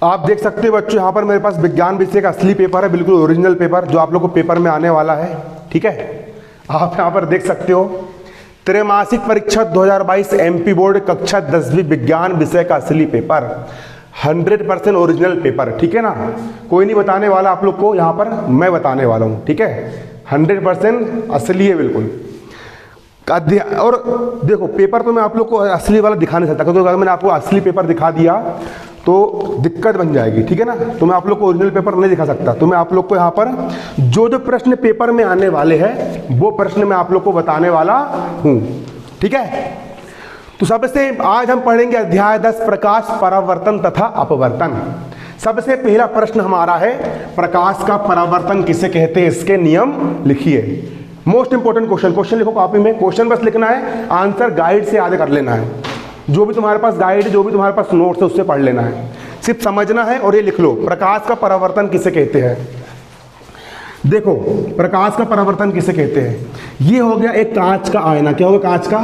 आप देख सकते हो बच्चों, यहाँ पर मेरे पास विज्ञान विषय का असली पेपर है, बिल्कुल ओरिजिनल पेपर जो आप लोग को पेपर में आने वाला है। ठीक है, आप यहाँ पर देख सकते हो त्रैमासिक परीक्षा 2022 एमपी बोर्ड कक्षा 10वीं विज्ञान विषय का असली पेपर, 100% ओरिजिनल पेपर। ठीक है ना, कोई नहीं बताने वाला आप लोग को, यहाँ पर मैं बताने वाला हूँ। ठीक है, 100% असली है बिल्कुल। और देखो पेपर तो मैं आप लोग को असली वाला दिखा नहीं सकता, क्योंकि अगर मैंने आपको असली पेपर दिखा दिया तो दिक्कत बन जाएगी। ठीक है ना, तो मैं आप लोग को ओरिजिनल पेपर नहीं दिखा सकता। तो मैं आप लोग को यहाँ पर जो जो प्रश्न पेपर में आने वाले हैं वो प्रश्न मैं आप लोग को बताने वाला हूँ। ठीक है, तो सबसे आज हम पढ़ेंगे अध्याय 10 प्रकाश, परावर्तन तथा अपवर्तन। सबसे पहला प्रश्न हमारा है प्रकाश का परावर्तन किसे कहते हैं, इसके नियम लिखिए। मोस्ट इंपोर्टेंट क्वेश्चन लिखो कॉपी में, क्वेश्चन बस लिखना है, आंसर गाइड से याद कर लेना है। जो भी तुम्हारे पास गाइड, जो भी तुम्हारे पास नोट्स है उससे पढ़ लेना है, सिर्फ समझना है और ये लिख लो प्रकाश का परावर्तन किसे कहते हैं। देखो प्रकाश का परावर्तन किसे कहते हैं, ये हो गया एक कांच का आईना। क्या होगा, कांच का,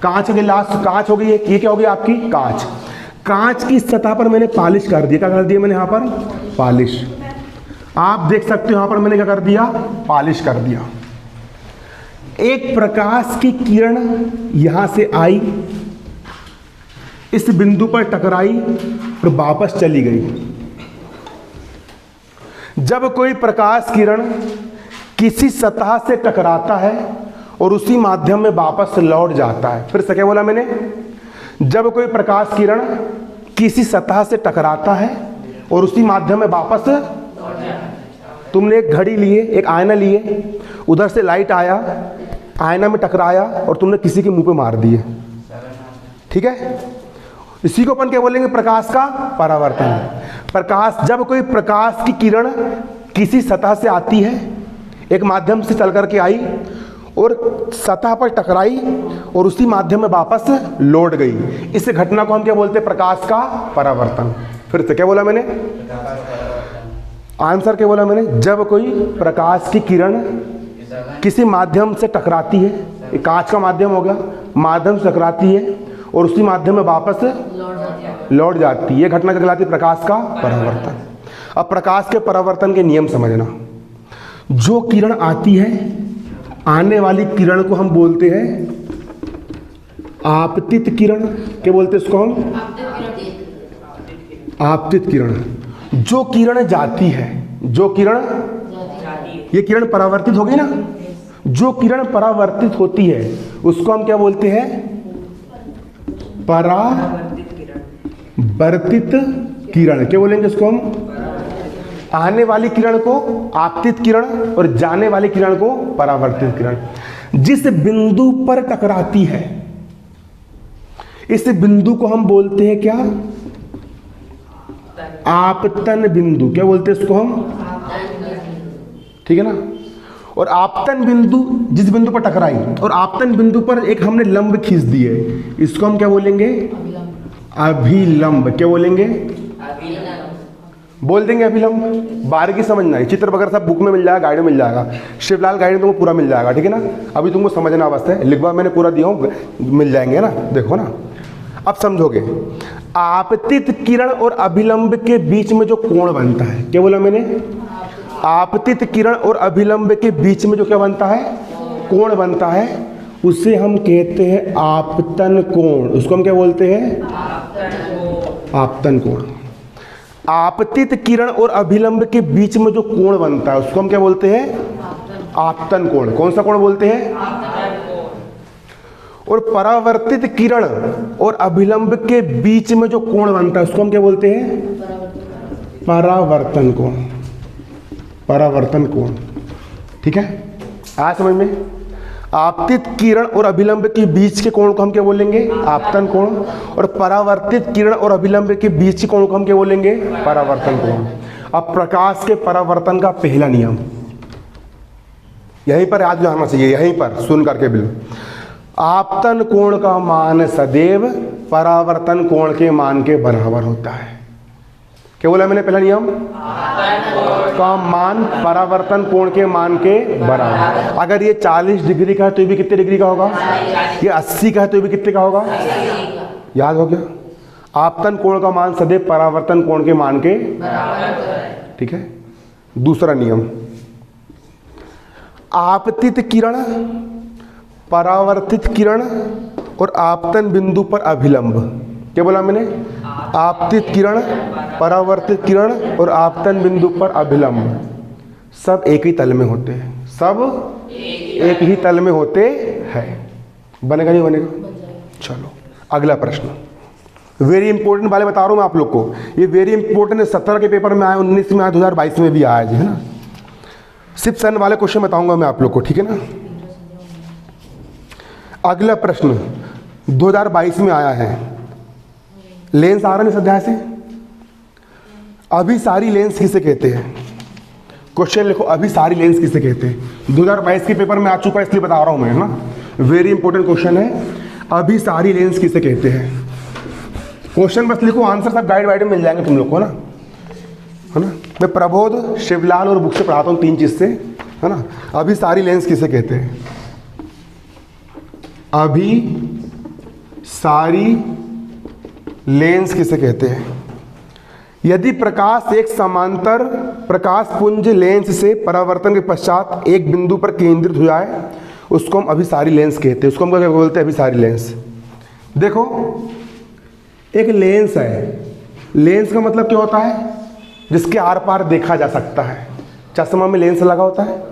कांच के गिलास, कांच हो गई ये क्या होगी आपकी कांच। कांच की सतह पर मैंने पॉलिश कर दिया, क्या कर दिया मैंने यहाँ पर पॉलिश। आप देख सकते हो यहाँ पर मैंने क्या कर दिया, पॉलिश कर दिया। एक प्रकाश की किरण यहां से आई, इस बिंदु पर टकराई और वापस चली गई। जब कोई प्रकाश किरण किसी सतह से टकराता है और उसी माध्यम में वापस लौट जाता है, फिर से क्या बोला मैंने, जब कोई प्रकाश किरण किसी सतह से टकराता है और उसी माध्यम में वापस, तुमने एक घड़ी लिए, एक आईना लिए, उधर से लाइट आया, आईना में टकराया और तुमने किसी के मुंह पे मार दिए। ठीक है, इसी को अपन क्या बोलेंगे, प्रकाश का परावर्तन। प्रकाश, जब कोई प्रकाश की किरण किसी सतह से आती है, एक माध्यम से चल करके आई और सतह पर टकराई और उसी माध्यम में वापस लौट गई, इस घटना को हम क्या बोलते हैं, प्रकाश का परावर्तन। फिर से क्या बोला मैंने, आंसर क्या बोला मैंने, जब कोई प्रकाश की किरण किसी माध्यम से टकराती है, कांच का माध्यम हो गया, माध्यम से टकराती है और उसी माध्यम में वापस लौट जाती है, ये घटना कहलाती है प्रकाश का परावर्तन। अब प्रकाश के परावर्तन के नियम समझना। जो किरण आती है, आने वाली किरण को हम बोलते हैं आपतित किरण। क्या बोलते हैं इसको हम, आपतित किरण। जो किरण जाती है, जो किरण, ये किरण परावर्तित होगी ना, जो किरण परावर्तित होती है उसको हम क्या बोलते हैं, परावर्तित किरण। क्या बोलेंगे इसको हम, आने वाली किरण को आपतित किरण और जाने वाली किरण को परावर्तित किरण। जिस बिंदु पर टकराती है, इस बिंदु को हम बोलते हैं क्या, आपतन बिंदु। क्या बोलते हैं इसको हम, ठीक है ना। और आपतन बिंदु, जिस बिंदु पर टकराई और आपतन बिंदु पर एक हमने लंब खींच दिए, इसको हम क्या बोलेंगे, अभिलंब। क्या बोलेंगे, बोल देंगे अभिलंब। बारीकी समझना है, चित्र वगैरह सब बुक में मिल जाएगा, गाइड में मिल जाएगा, शिवलाल गाइड में तुमको पूरा मिल जाएगा। ठीक है ना, अभी तुमको समझना बस है, लिखवा मैंने पूरा दिया हूँ, मिल जाएंगे ना, देखो ना अब समझोगे। आपतित किरण और अभिलंब के बीच में जो कोण बनता है, क्या बोला मैंने, आपतित किरण और अभिलंब के बीच में जो क्या बनता है, कोण बनता है, उसे हम कहते हैं आपतन कोण। उसको हम क्या बोलते हैं, आपतन कोण। आपतित किरण और अभिलंब के बीच में जो कोण बनता है उसको हम क्या बोलते हैं, आपतन कोण। कौन सा कोण बोलते हैं, और परावर्तित किरण और अभिलंब के बीच में जो कोण बनता है उसको हम क्या बोलते हैं, परावर्तन कोण। परावर्तन कोण, ठीक है, आया समझ में। आपतित किरण और अभिलंब के बीच के कोण को हम क्या बोलेंगे, आपतन कोण, और परावर्तित किरण और अभिलंब के बीच के कोण को हम क्या बोलेंगे, परावर्तन कोण। अब प्रकाश के परावर्तन का पहला नियम यहीं पर याद रहना चाहिए, यहीं पर सुन करके बिल्कुल। आपतन कोण का मान सदैव परावर्तन कोण के मान के बराबर होता है। क्या बोला मैंने, पहला नियम, का मान परावर्तन कोण के मान के बराबर। अगर ये 40 डिग्री का है तो ये भी कितने डिग्री का होगा, ये 80 का है तो ये भी कितने का होगा, याद हो गया। आपतन कोण का मान सदैव परावर्तन कोण के मान के बराबर है। ठीक है। दूसरा नियम, आपतित किरण, परावर्तित किरण और आपतन बिंदु पर अभिलंब। क्या बोला मैंने? आपतित किरण, परावर्तित किरण और आपतन बिंदु पर अभिलंब सब एक ही तल में होते हैं, सब एक ही तल में होते हैं। बनेगा नहीं बनेगा? चलो अगला प्रश्न, वेरी इंपॉर्टेंट वाले बता रहा हूं मैं आप लोग को, ये वेरी इंपॉर्टेंट है। 17 के पेपर में आया, 19 में आया, 2022 में भी आया जी, है ना। सिर्फ सन वाले क्वेश्चन बताऊंगा मैं आप लोग को, ठीक है ना। अगला प्रश्न 2022 में आया है, लेंस आ रहा है इस अध्याय से। अभिसारी लेंस किसे कहते हैं? क्वेश्चन लिखो, अभिसारी लेंस किसे कहते हैं? 2022 के पेपर में आ चुका है इसलिए बता रहा हूं मैं, है ना। वेरी इंपॉर्टेंट क्वेश्चन है, अभिसारी लेंस किसे कहते हैं। क्वेश्चन बस लिखो, आंसर सब गाइड वाइड में मिल जाएंगे तुम लोग को ना, है ना। मैं प्रबोध, शिवलाल और बुक से पढ़ाता हूँ 3 चीज से, है ना। अभिसारी लेंस किसे कहते हैं? अभिसारी लेंस किसे कहते हैं? यदि प्रकाश एक समांतर प्रकाश पुंज लेंस से परावर्तन के पश्चात एक बिंदु पर केंद्रित हो जाए, उसको हम अभिसारी लेंस कहते हैं। उसको हम क्या बोलते हैं? अभिसारी लेंस। देखो, एक लेंस है, लेंस का मतलब क्या होता है? जिसके आर पार देखा जा सकता है। चश्मा में लेंस लगा होता है,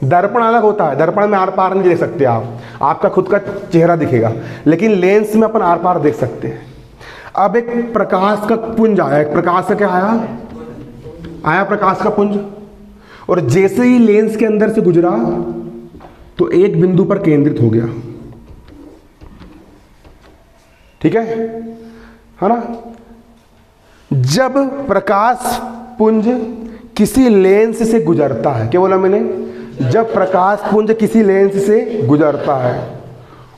दर्पण अलग होता है, दर्पण में आर पार नहीं देख सकते आप, आपका खुद का चेहरा दिखेगा, लेकिन लेंस में अपन आर पार देख सकते हैं। अब एक प्रकाश का पुंज आया, एक प्रकाश का क्या आया प्रकाश का पुंज, और जैसे ही लेंस के अंदर से गुजरा तो एक बिंदु पर केंद्रित हो गया। ठीक है ना। जब प्रकाश पुंज किसी लेंस से गुजरता है, क्या बोला मैंने? जब प्रकाश पुंज किसी लेंस से गुजरता है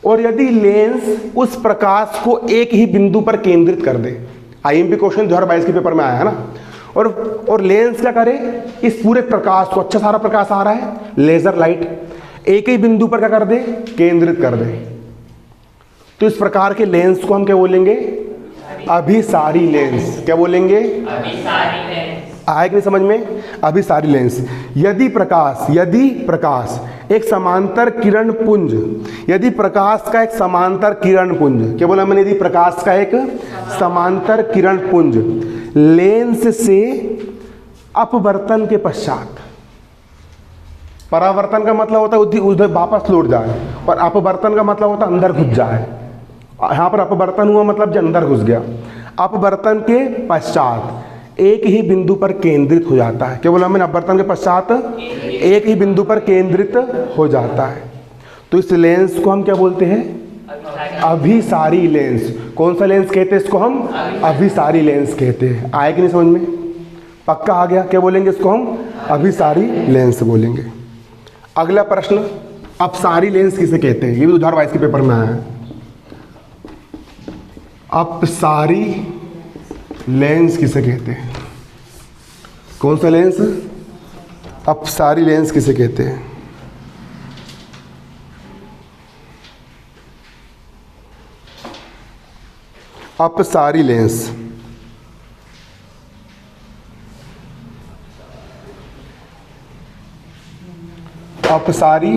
और यदि लेंस उस प्रकाश को एक ही बिंदु पर केंद्रित कर दे, आईएमपी क्वेश्चन 2022 के पेपर में आया है ना, और लेंस क्या करे? इस पूरे प्रकाश को, अच्छा सारा प्रकाश आ रहा है, लेजर लाइट, एक ही बिंदु पर क्या कर दे? केंद्रित कर दे। तो इस प्रकार के लेंस को हम क्या बोलेंगे? अभिसारी लेंस। क्या बोलेंगे? अभिसारी लेंस। आए कि नहीं समझ में? अभिसारी लेंस। यदि प्रकाश एक समांतर किरण पुंज, यदि प्रकाश का एक समांतर किरण पुंज, क्या बोला मैंने? यदि प्रकाश का एक समांतर किरण पुंज लेंस से अपवर्तन के पश्चात, परावर्तन का मतलब होता है उधर वापस लौट जाए, और अपवर्तन का मतलब होता है अंदर घुस जाए। यहां पर अपवर्तन हुआ मतलब जो अंदर घुस गया। अपवर्तन के पश्चात एक ही बिंदु पर केंद्रित हो जाता है। क्या बोला मैंने? अपवर्तन के पश्चात एक ही बिंदु पर केंद्रित हो जाता है। तो इस लेंस को हम क्या बोलते हैं? अभिसारी लेंस। कौन सा लेंस कहते हैं इसको? हम अभिसारी लेंस कहते हैं। आए कि नहीं समझ में? पक्का आ गया? क्या बोलेंगे इसको? हम अभिसारी लेंस बोलेंगे। अगला प्रश्न, अपसारी लेंस किसे कहते हैं? ये भी 2022 के पेपर में आया है। अपसारी लेंस किसे कहते हैं? कौन सा लेंस? अपसारी लेंस किसे कहते हैं? अपसारी लेंस। अपसारी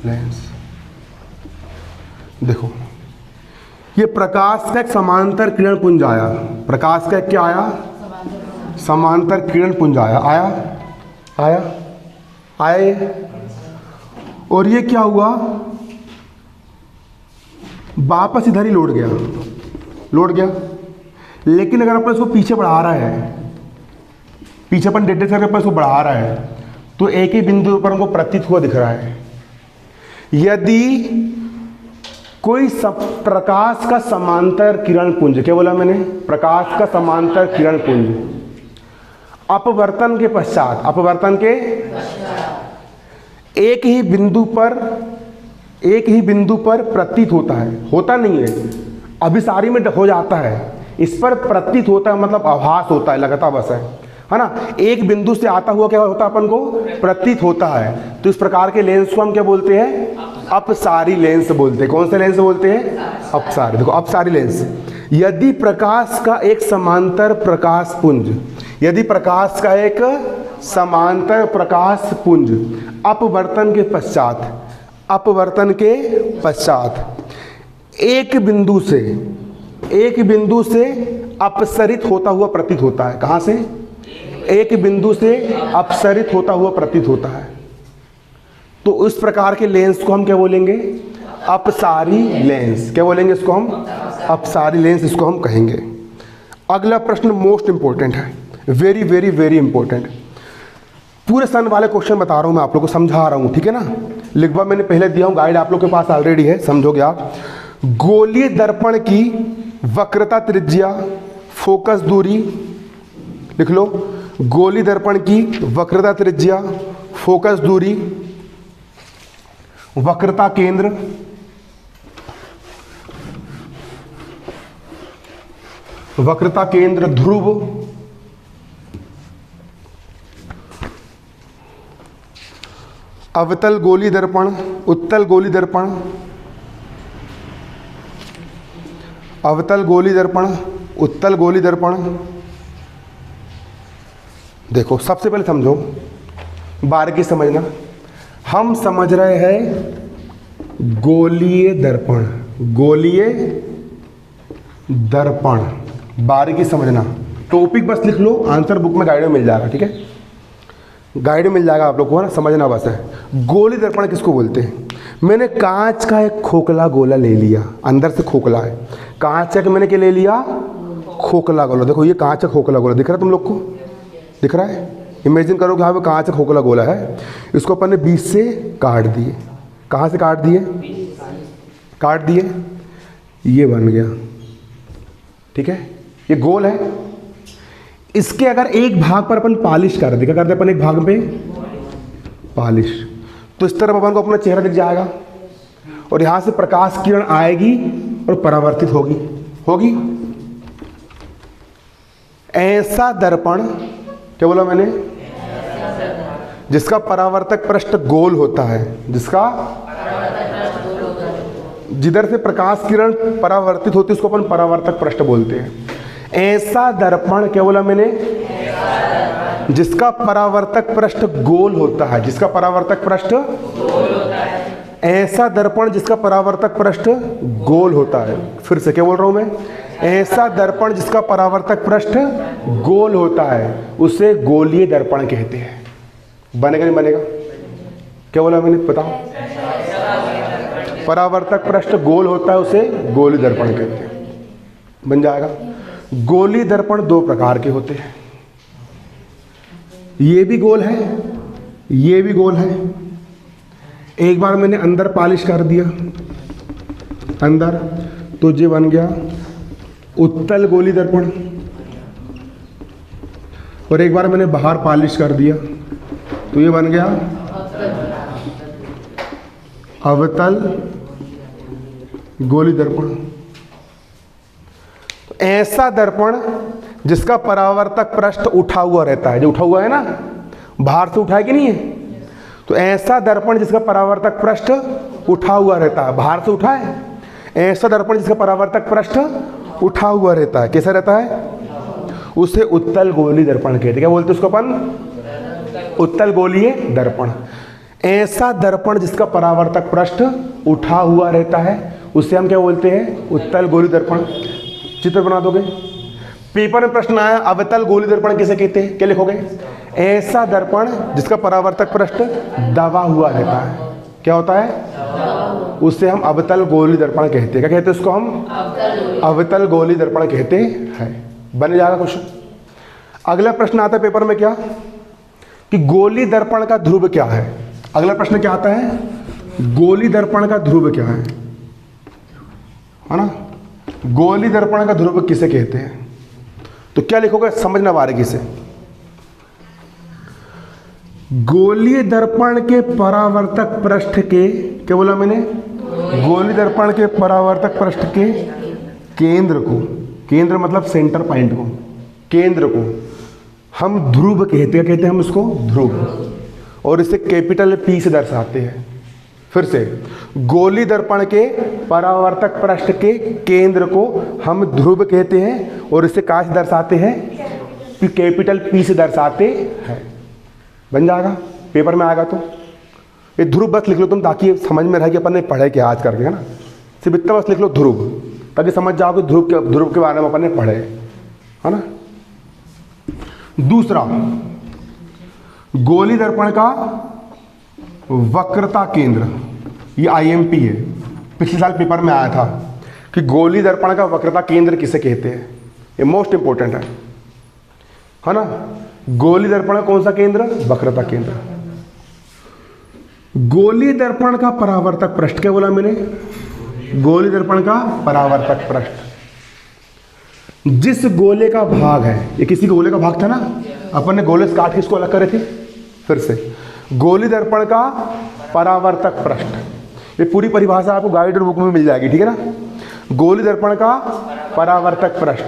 लेंस, देखो ये प्रकाश का एक समांतर किरण पुंज आया। प्रकाश का क्या आया? समांतर किरण पुंज आया। आया ये, और ये क्या हुआ? वापस इधर ही लौट गया। लेकिन अगर अपन इसको पीछे बढ़ा रहा है, पीछे अपन डेढ़ करके अपन इसको बढ़ा रहा है, तो एक ही बिंदु पर हमको प्रतीत हुआ दिख रहा है। यदि कोई प्रकाश का समांतर किरण पुंज, क्या बोला मैंने? प्रकाश का समांतर किरण पुंज अपवर्तन के पश्चात, एक ही बिंदु पर प्रतीत होता है, होता नहीं है, अभिसारी में हो जाता है, इस पर प्रतीत होता है, मतलब आभास होता है, लगता बस है ना। एक बिंदु से आता हुआ क्या होता है? अपन को प्रतीत होता है। तो इस प्रकार के लेंस को हम क्या बोलते हैं? अपसारी लेंस बोलते हैं। कौन से लेंस बोलते हैं? अपसारी। देखो अपसारी लेंस, यदि प्रकाश का एक समांतर प्रकाश पुंज, यदि प्रकाश का एक समांतर प्रकाश पुंज अपवर्तन के पश्चात एक बिंदु से अपसरित होता हुआ प्रतीत होता है। कहां से? एक बिंदु से अपसरित होता हुआ प्रतीत होता है, तो उस प्रकार के लेंस को हम क्या बोलेंगे? अपसारी लेंस। क्या बोलेंगे इसको हम? अपसारी लेंस इसको हम कहेंगे। अगला प्रश्न मोस्ट इंपॉर्टेंट है, वेरी वेरी वेरी इंपॉर्टेंट। पूरे सन वाले क्वेश्चन बता रहा हूं मैं, आप लोग को समझा रहा हूं, ठीक है ना। लिखवा मैंने पहले दिया हूं, गाइड आप लोग के पास ऑलरेडी है, समझोगे आप। गोलीय दर्पण की वक्रता त्रिज्या फोकस दूरी, लिख लो। गोलीय दर्पण की वक्रता त्रिज्या फोकस दूरी, वक्रता केंद्र, वक्रता केंद्र ध्रुव, अवतल गोलीय दर्पण, उत्तल गोलीय दर्पण, अवतल गोलीय दर्पण, उत्तल गोलीय दर्पण। देखो सबसे पहले समझो, बारीकी समझना। हम समझ रहे हैं गोलीय दर्पण, गोलीय दर्पण, बारीकी समझना। टॉपिक बस लिख लो, आंसर बुक में गाइड में मिल जाएगा, ठीक है। गाइड में मिल जाएगा आप लोग को, है ना, समझना बस है। गोलीय दर्पण किसको बोलते हैं? मैंने कांच का एक खोखला गोला ले लिया, अंदर से खोखला है, कांच का मैंने क्या ले लिया? खोखला गोला। देखो ये कांच का खोखला गोला दिख रहा है तुम लोग को? दिख रहा है? इमेजिन करो कि हाँ वो कांच का खोखला गोला है, इसको अपन ने बीच से काट दिए। कहाँ से काट दिए? काट दिए, ये बन गया, ठीक है। ये गोल है, इसके अगर एक भाग पर अपन पॉलिश कर दे, क्या करते अपन एक भाग पे? पॉलिश, तो इस तरफ अपन को अपना चेहरा दिख जाएगा, और यहां से प्रकाश किरण आएगी और परावर्तित होगी। ऐसा दर्पण, क्या बोला मैंने? जिसका परावर्तक पृष्ठ गोल होता है, जिसका जिधर से प्रकाश किरण परावर्तित होती है उसको अपन परावर्तक पृष्ठ बोलते हैं। ऐसा दर्पण, क्या बोला मैंने? जिसका परावर्तक पृष्ठ गोल होता है, जिसका परावर्तक पृष्ठ ऐसा दर्पण जिसका परावर्तक पृष्ठ गोल होता है। फिर से क्या बोल रहा हूं मैं? ऐसा दर्पण जिसका परावर्तक पृष्ठ गोल होता है उसे गोलीय दर्पण कहते हैं। बनेगा नहीं बनेगा? क्या बोला मैंने, बताओ? परावर्तक पृष्ठ गोल होता है उसे गोलीय दर्पण कहते हैं। बन जाएगा। गोलीय दर्पण दो प्रकार के होते हैं, ये भी गोल है, ये भी गोल है। एक बार मैंने अंदर पॉलिश कर दिया, अंदर, तो ये बन गया उत्तल गोलीय दर्पण, और एक बार मैंने बाहर पॉलिश कर दिया तो ये बन गया अवतल गोलीय दर्पण। तो ऐसा दर्पण जिसका परावर्तक पृष्ठ उठा हुआ रहता है, जो उठा हुआ है ना, बाहर से उठा है कि नहीं है, तो ऐसा दर्पण जिसका परावर्तक पृष्ठ उठा हुआ रहता है, बाहर से उठा है। ऐसा दर्पण जिसका परावर्तक पृष्ठ उठा हुआ रहता है, कैसा रहता है? उसे उत्तल गोलीय दर्पण कहते हैं। क्या बोलते हैं उसको अपन? उत्तल गोलीय दर्पण। ऐसा दर्पण जिसका परावर्तक पृष्ठ उठा हुआ रहता है उसे हम क्या बोलते हैं? उत्तल गोलीय दर्पण। चित्र बना दोगे? पेपर में प्रश्न आया अवतल गोलीय दर्पण किसे कहते हैं, क्या लिखोगे? ऐसा दर्पण जिसका परावर्तक पृष्ठ दबा हुआ रहता है, क्या होता है? उसे हम अवतल गोलीय दर्पण कहते हैं। क्या कहते हैं उसको हम? अवतल गोलीय दर्पण कहते हैं। बन जाएगा क्वेश्चन। अगला प्रश्न आता है पेपर में क्या, कि गोलीय दर्पण का ध्रुव क्या है। अगला प्रश्न क्या आता है? गोलीय दर्पण का ध्रुव क्या है ना? गोलीय दर्पण का ध्रुव किसे कहते हैं? तो क्या लिखोगे, समझना बारीकी से। गोलीय दर्पण के परावर्तक पृष्ठ के, क्या बोला मैंने? गोलीय दर्पण के परावर्तक पृष्ठ के केंद्र को, केंद्र मतलब सेंटर पॉइंट को, केंद्र को हम ध्रुव कहते हैं। कहते हैं हम इसको ध्रुव, और इसे कैपिटल P से दर्शाते हैं। फिर से, गोली दर्पण के परावर्तक पृष्ठ के केंद्र को हम ध्रुव कहते हैं और इसे कहाँ से दर्शाते हैं, कैपिटल पी से दर्शाते हैं। बन जाएगा, पेपर में आएगा तो ये ध्रुव बस लिख लो तुम, ताकि समझ में रहे कि अपन ने पढ़े क्या आज करके, है ना। सिर्फ इतना बस लिख लो ध्रुव, ताकि समझ जाओ कि ध्रुव के बारे में अपन ने पढ़े, है ना। दूसरा, गोली दर्पण का वक्रता केंद्र, ये आईएमपी है, पिछले साल पेपर में आया था कि गोली दर्पण का वक्रता केंद्र किसे कहते हैं। ये मोस्ट इंपॉर्टेंट है ना। गोली दर्पण का कौन सा केंद्र, वक्रता केंद्र। गोली दर्पण का परावर्तक पृष्ठ, क्या बोला मैंने, गोली दर्पण का परावर्तक पृष्ठ जिस गोले का भाग है, ये किसी गोले का भाग था ना, अपन ने गोले से काट के इसको अलग करे थे। फिर से, गोली दर्पण का परावर्तक पृष्ठ, ये पूरी परिभाषा आपको गाइड और बुक में मिल जाएगी, ठीक है ना। गोली दर्पण का परावर्तक पृष्ठ,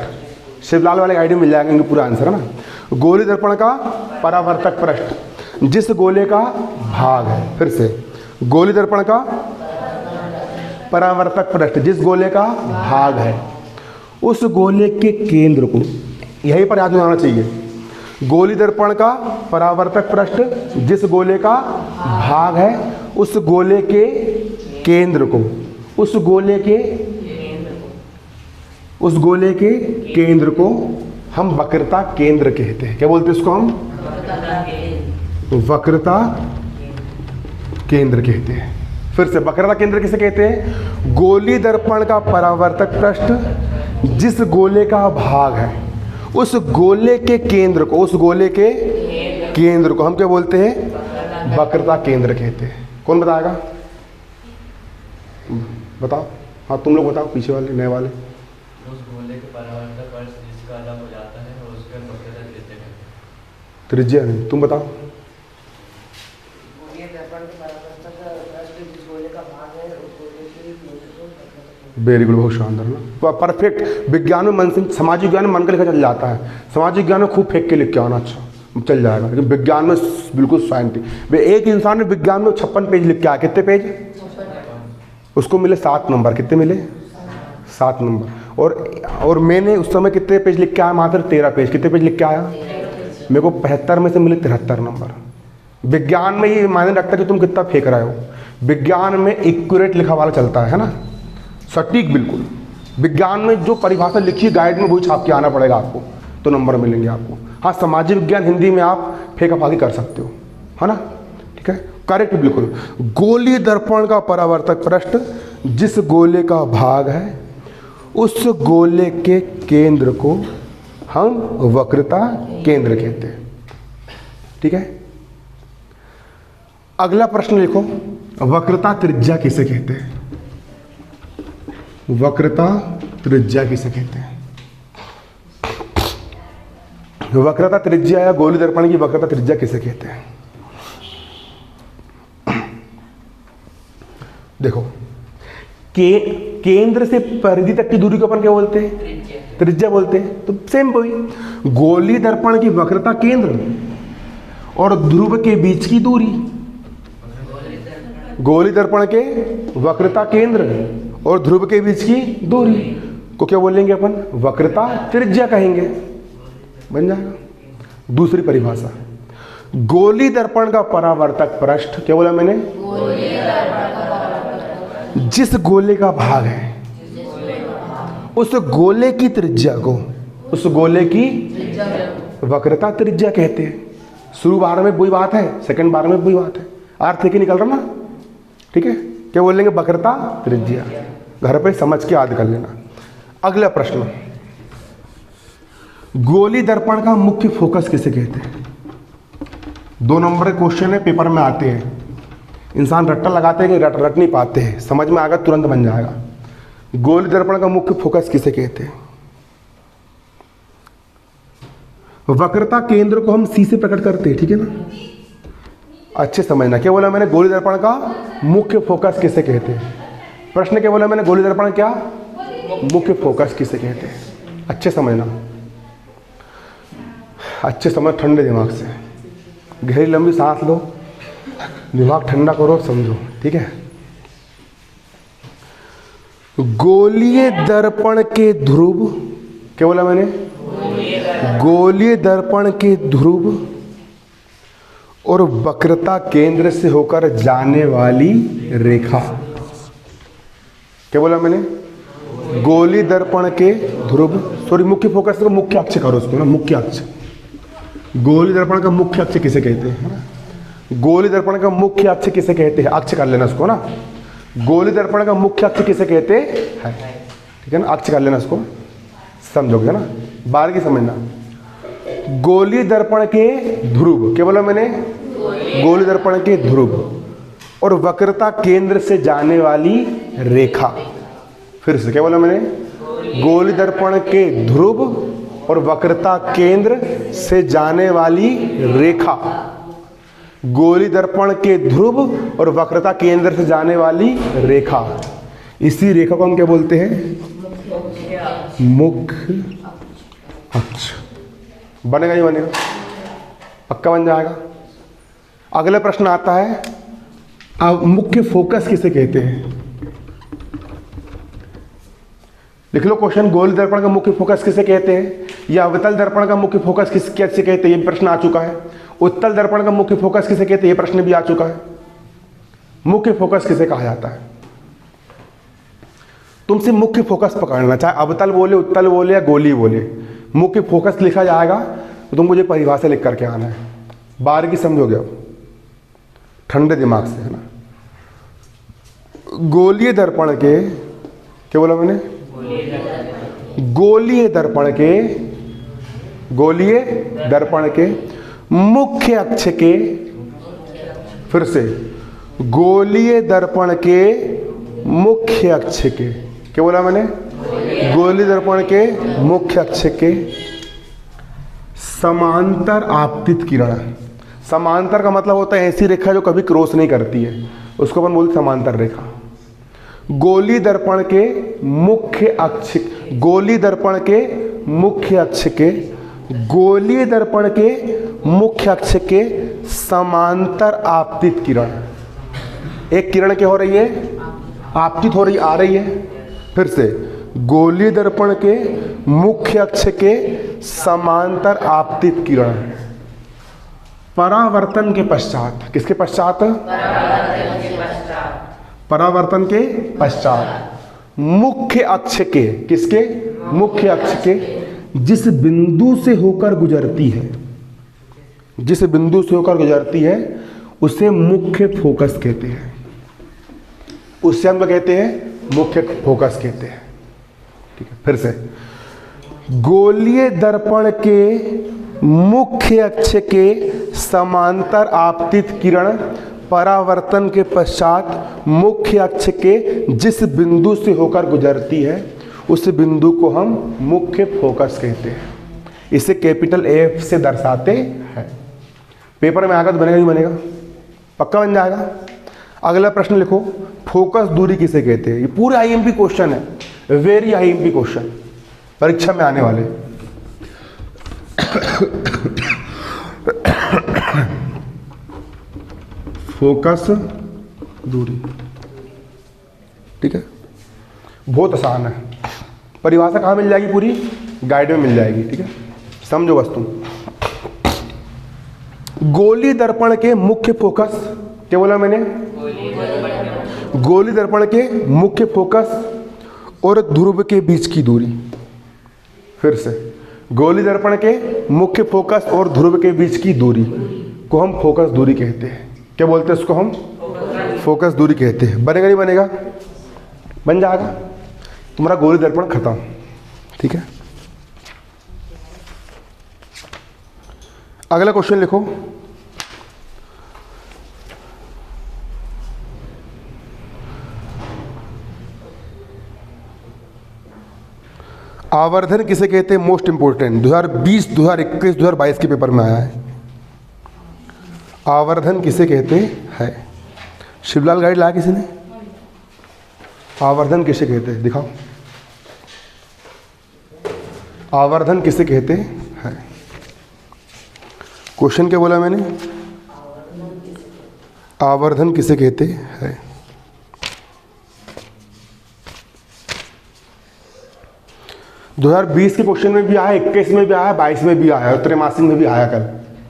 शिवलाल वाले गाइड में मिल जाएंगे पूरा आंसर, है ना। गोली दर्पण का परावर्तक पृष्ठ जिस गोले का भाग है। फिर से, गोली दर्पण का परावर्तक पृष्ठ जिस गोले का भाग है, उस गोले के केंद्र को, यहीं पर याद में आना चाहिए, गोली दर्पण का परावर्तक पृष्ठ जिस गोले का भाग है, उस गोले के केंद्र को, उस गोले के केंद्र को हम वक्रता केंद्र कहते हैं। क्या बोलते हैं इसको हम, वक्रता केंद्र कहते हैं। फिर से, वक्रता केंद्र किसे कहते हैं, गोली दर्पण का परावर्तक पृष्ठ जिस गोले का भाग है, उस गोले के केंद्र को, उस गोले के केंद्र को हम क्या बोलते हैं, वक्रता केंद्र कहते हैं। कौन बताएगा, बताओ। हाँ तुम लोग बताओ, पीछे वाले नए वाले। उस गोले के परावर्तक पृष्ठ जिसका अलग हो जाता है और उसके वक्रता कहते हैं। त्रिज्या नहीं, तुम बताओ। वेरी गुड, बहुत शानदार ना, तो परफेक्ट। विज्ञान में मन से, सामाजिक ज्ञान में मन का लिखा चल जाता है, सामाजिक ज्ञान में खूब फेंक के लिख के आना, अच्छा चल जाएगा, लेकिन विज्ञान में बिल्कुल साइंटिफिक। एक इंसान ने विज्ञान में 56 पेज लिख के आया, कितने पेज, उसको मिले 7 नंबर, कितने मिले, 7 नंबर। और मैंने उस समय कितने पेज लिख के आया, मात्र 13 पेज। कितने पेज लिख के आया, मेरे को 75 में से मिले 73 नंबर। विज्ञान में ये मायने रखता है कि तुम कितना फेंक रहे हो। विज्ञान में एक्यूरेट लिखा वाला चलता है ना, सटीक बिल्कुल। विज्ञान में जो परिभाषा लिखी है गाइड में, वही छाप के आना पड़ेगा आपको, तो नंबर मिलेंगे आपको। हाँ, सामाजिक विज्ञान हिंदी में आप फेंका फाकी कर सकते हो, है ना, ठीक है, करेक्ट बिल्कुल। गोली दर्पण का परावर्तक पृष्ठ जिस गोले का भाग है, उस गोले के केंद्र को हम वक्रता केंद्र कहते हैं, ठीक है। अगला प्रश्न लिखो, वक्रता त्रिज्या किसे कहते हैं, वक्रता त्रिज्या किसे कहते हैं। वक्रता त्रिज्या या गोली दर्पण की वक्रता त्रिज्या किसे कहते हैं। देखो, केंद्र से परिधि तक की दूरी को अपन क्या बोलते हैं, त्रिज्या बोलते हैं। तो सेम वही, गोली दर्पण की वक्रता केंद्र और ध्रुव के बीच की दूरी, गोली दर्पण के वक्रता केंद्र और ध्रुव के बीच की दूरी को क्या बोलेंगे अपन, वक्रता त्रिज्या कहेंगे। बन जाएगा। दूसरी परिभाषा, गोली दर्पण का परावर्तक पृष्ठ, क्या बोला मैंने, जिस गोले का भाग है, उस गोले की त्रिज्या को, उस गोले की वक्रता त्रिज्या कहते हैं। शुरू बार में वही बात है, सेकंड बार में वही बात है, अर्थ लेके निकल रहा ना, ठीक है। क्या बोलेंगे, वक्रता त्रिज्या। घर पे समझ के याद कर लेना। अगला प्रश्न, गोली दर्पण का मुख्य फोकस किसे कहते हैं। 2 नंबर के क्वेश्चन है, पेपर में आते हैं, इंसान रट्टा लगाते हैं कि रट नहीं पाते हैं, समझ में आएगा तुरंत बन जाएगा। गोली दर्पण का मुख्य फोकस किसे कहते हैं। वक्रता केंद्र को हम सी से प्रकट करते हैं, ठीक है ना, अच्छे समझना। क्या बोला मैंने, गोली दर्पण का मुख्य फोकस किसे कहते हैं। प्रश्न क्या बोला मैंने, गोली दर्पण क्या मुख्य फोकस किसे कहते हैं। अच्छे समझना, अच्छे समझ, ठंडे दिमाग से, गहरी लंबी सांस लो, दिमाग ठंडा करो, समझो, ठीक है। गोलीय दर्पण के ध्रुव, क्या बोला मैंने? गोलीय दर्पण के ध्रुव और वक्रता केंद्र से होकर जाने वाली रेखा, क्या बोला मैंने? गोलीय दर्पण के ध्रुव, सॉरी मुख्य फोकस को मुख्य अक्ष करो उसको ना, मुख्य अक्ष। गोलीय दर्पण का मुख्य अक्ष किसे कहते हैं? गोलीय दर्पण का मुख्य अक्ष किसे कहते हैं? अक्ष कर लेना उसको ना। गोलीय दर्पण का मुख्य अक्ष किसे कहते हैं? ठीक है ना, अक्ष कर लेना उसको, समझोगे ना, बारीकी समझना। गोलीय दर्पण के ध्रुव, क्या बोला मैंने? गोलीय दर्पण के ध्रुव और वक्रता केंद्र से जाने वाली रेखा। फिर से क्या बोला मैंने? गोलीय दर्पण के ध्रुव और वक्रता केंद्र से जाने वाली रेखा। गोलीय दर्पण के ध्रुव और वक्रता केंद्र से जाने वाली रेखा, इसी रेखा को हम क्या बोलते हैं? मुख्य अक्ष। बनेगा नहीं बनेगा? पक्का बन जाएगा। अगला प्रश्न आता है, अब मुख्य फोकस किसे कहते हैं? लिख लो क्वेश्चन, गोलीय दर्पण का मुख्य फोकस किसे कहते हैं, या अवतल दर्पण का मुख्य फोकस किसे कहते हैं? ये प्रश्न आ चुका है। उत्तल दर्पण का मुख्य फोकस किसे कहते हैं? ये प्रश्न भी आ चुका है। मुख्य फोकस किसे कहा जाता है? तुमसे मुख्य फोकस पकड़ना, चाहे अवतल बोले, उत्तल बोले या गोलीय बोले, मुख्य फोकस लिखा जाएगा तो तुम मुझे परिभाषा लिख करके आना है। बारीकी समझोगे अब, ठंडे दिमाग से, है ना। गोलीय दर्पण के, क्या बोला मैंने? गोलीय दर्पण के, गोलीय दर्पण के मुख्य अक्ष के, फिर से गोलीय दर्पण के मुख्य अक्ष के, क्या बोला मैंने? गोलीय दर्पण के मुख्य अक्ष के समांतर आपतित किरण। समांतर का मतलब होता है ऐसी रेखा जो कभी क्रॉस नहीं करती है, उसको अपन बोलते समांतर रेखा। गोलीय दर्पण के मुख्य अक्ष, गोलीय दर्पण के मुख्य अक्ष के, गोलीय दर्पण के मुख्य अक्ष के समांतर आपतित किरण। एक किरण क्या हो रही है? आपतित हो रही, आ रही है। फिर से गोलीय दर्पण के मुख्य अक्ष के समांतर आपतित किरण परावर्तन के पश्चात, किसके पश्चात? परावर्तन के पश्चात मुख्य अक्ष के, किसके? मुख्य अक्ष के जिस बिंदु से होकर गुजरती है, जिस बिंदु से होकर गुजरती है उसे मुख्य फोकस कहते हैं। उससे हम क्या कहते हैं? मुख्य फोकस कहते हैं। ठीक है, फिर से गोलीय दर्पण के मुख्य अक्ष के समांतर आपतित किरण परावर्तन के पश्चात मुख्य अक्ष के जिस बिंदु से होकर गुजरती है उस बिंदु को हम मुख्य फोकस कहते हैं। इसे कैपिटल एफ से दर्शाते हैं। पेपर में आएगा तो बनेगा नहीं बनेगा? पक्का बन जाएगा। अगला प्रश्न लिखो, फोकस दूरी किसे कहते हैं? ये पूरे आईएमपी क्वेश्चन है, वेरी आईएमपी क्वेश्चन, परीक्षा में आने वाले। फोकस दूरी, ठीक है, बहुत आसान है। परिभाषा कहाँ मिल जाएगी? पूरी गाइड में मिल जाएगी। ठीक है, समझो बस तुम। गोलीय दर्पण के मुख्य फोकस, क्या बोला मैंने? गोलीय दर्पण के मुख्य फोकस और ध्रुव के बीच की दूरी। फिर से गोलीय दर्पण के मुख्य फोकस और ध्रुव के बीच की दूरी को हम फोकस दूरी कहते हैं। क्या बोलते हैं इसको? हम फोकस दूरी कहते हैं। बनेगा नहीं बनेगा? बन जाएगा। तुम्हारा गोलीय दर्पण खत्म। ठीक है, अगला क्वेश्चन लिखो। आवर्धन किसे कहते हैं? मोस्ट इंपोर्टेंट, 2020, 2021, 2022 के पेपर में आया है। आवर्धन किसे कहते हैं? शिवलाल गाइड लाया किसी ने? आवर्धन किसे कहते हैं? दिखाओ, आवर्धन किसे कहते हैं? क्वेश्चन क्या बोला मैंने? आवर्धन किसे कहते हैं? 2020 के क्वेश्चन में भी आया, 21 में भी आया, 22 में भी आया और त्रैमासिक में भी आया कल।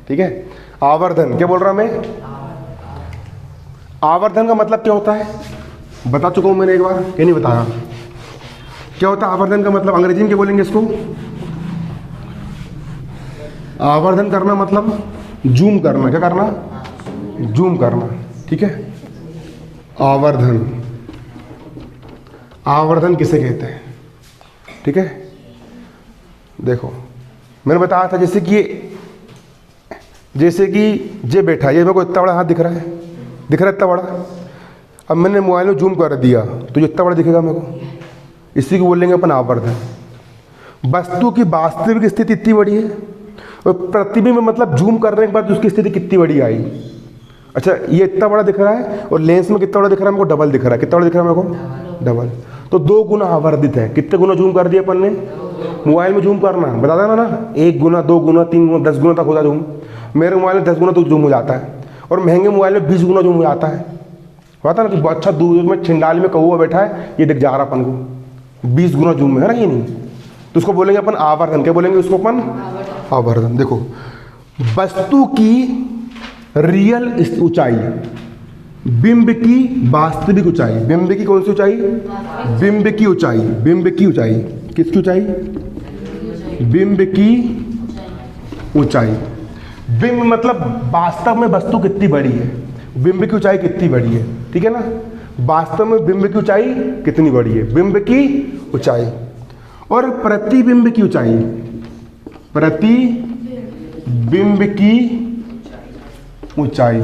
ठीक है, आवर्धन क्या बोल रहा मैं? आवर्धन का मतलब क्या होता है बता चुका हूं मैंने एक बार, क्या नहीं बताया? क्या होता है आवर्धन का मतलब? अंग्रेजी में क्या बोलेंगे इसको? आवर्धन करना मतलब जूम करना। क्या करना? जूम करना। ठीक है, आवर्धन, आवर्धन किसे कहते हैं? ठीक है, देखो मैंने बताया था जैसे कि ये बैठा, ये मेरे को इतना बड़ा हाथ दिख रहा है, दिख रहा है इतना बड़ा। अब मैंने मोबाइल में जूम कर दिया तो ये इतना बड़ा दिखेगा मेरे को, इसी को बोलेंगे अपन आवर्धन। वस्तु की वास्तविक स्थिति इतनी बड़ी है और प्रतिबिंब में मतलब जूम करने के बाद उसकी स्थिति कितनी बड़ी आई। अच्छा, ये इतना बड़ा दिख रहा है और लेंस में कितना बड़ा दिख रहा है मेरे को? डबल दिख रहा है। कितना बड़ा दिख रहा है मेरे को? डबल। तो 2 गुना आवर्धित है। कितने गुना जूम कर दिया अपन ने? मोबाइल में जूम करना बता देना ना, 1 गुना, 2 गुना, 3 गुना, 10 गुना तक होता जूम। मेरे मोबाइल में 10 गुना तो जूम हो जाता है और महंगे मोबाइल में 20 गुना जूम हो जाता है। पता ना कि अच्छा दूर में छिंडाल में कौवा बैठा है, ये दिख जा रहा अपन को 20 गुना जूम में, है ना? ये नहीं तो उसको बोलेंगे अपन आवर्धन। क्या बोलेंगे उसको अपन? आवर्धन। देखो, वस्तु की रियल ऊंचाई, बिंब की वास्तविक ऊंचाई। बिंब की कौन सी ऊंचाई? बिंब की ऊंचाई। बिंब की ऊंचाई किसकी ऊंचाई? बिंब की ऊंचाई। बिंब मतलब वास्तव में वस्तु कितनी बड़ी है, बिंब की ऊंचाई कितनी बड़ी है। ठीक है ना, वास्तव में बिंब की ऊंचाई कितनी बड़ी है, बिंब की ऊंचाई। और प्रतिबिंब की ऊंचाई, प्रतिबिंब की ऊंचाई।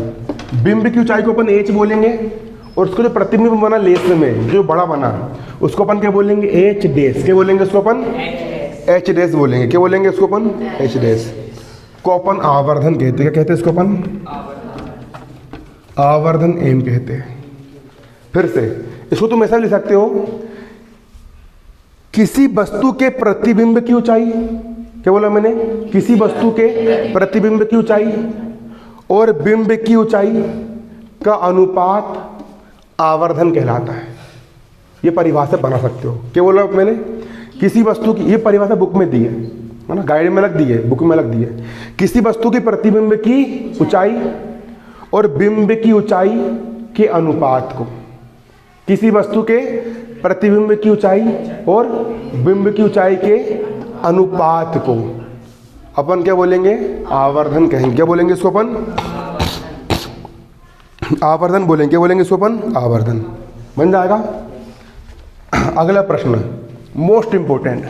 बिंब की ऊंचाई को अपन एच बोलेंगे और उसको जो प्रतिबिंब बना लेंस में जो बड़ा बना उसको अपन क्या बोलेंगे? H dash. क्या बोलेंगे उसको अपन? एच डैश बोलेंगे। क्या बोलेंगे उसको अपन? एच डैश को अपन आवर्धन कहते हैं। क्या कहते हैं इसको अपन? आवर्धन एम कहते हैं। फिर से इसको तुम ऐसा लिख सकते हो, किसी वस्तु के प्रतिबिंब की ऊंचाई। क्या बोला मैंने? किसी वस्तु के प्रतिबिंब की ऊंचाई और बिंब की ऊंचाई का अनुपात आवर्धन कहलाता है। ये परिभाषा बना सकते हो। क्या बोला मैंने? किसी वस्तु की, ये परिभाषा बुक में दी है ना, गाइड में अलग दी है, बुक में अलग दी है। किसी वस्तु की प्रतिबिंब की ऊंचाई और बिंब की ऊंचाई के अनुपात को, किसी वस्तु के प्रतिबिंब की ऊंचाई और बिंब की ऊंचाई के अनुपात को अपन क्या बोलेंगे? आवर्धन कहेंगे। क्या बोलेंगे इसको अपन? आवर्धन बोलेंगे। क्या बोलेंगे इसको अपन? आवर्धन। बन जाएगा। अगला प्रश्न मोस्ट इंपोर्टेंट,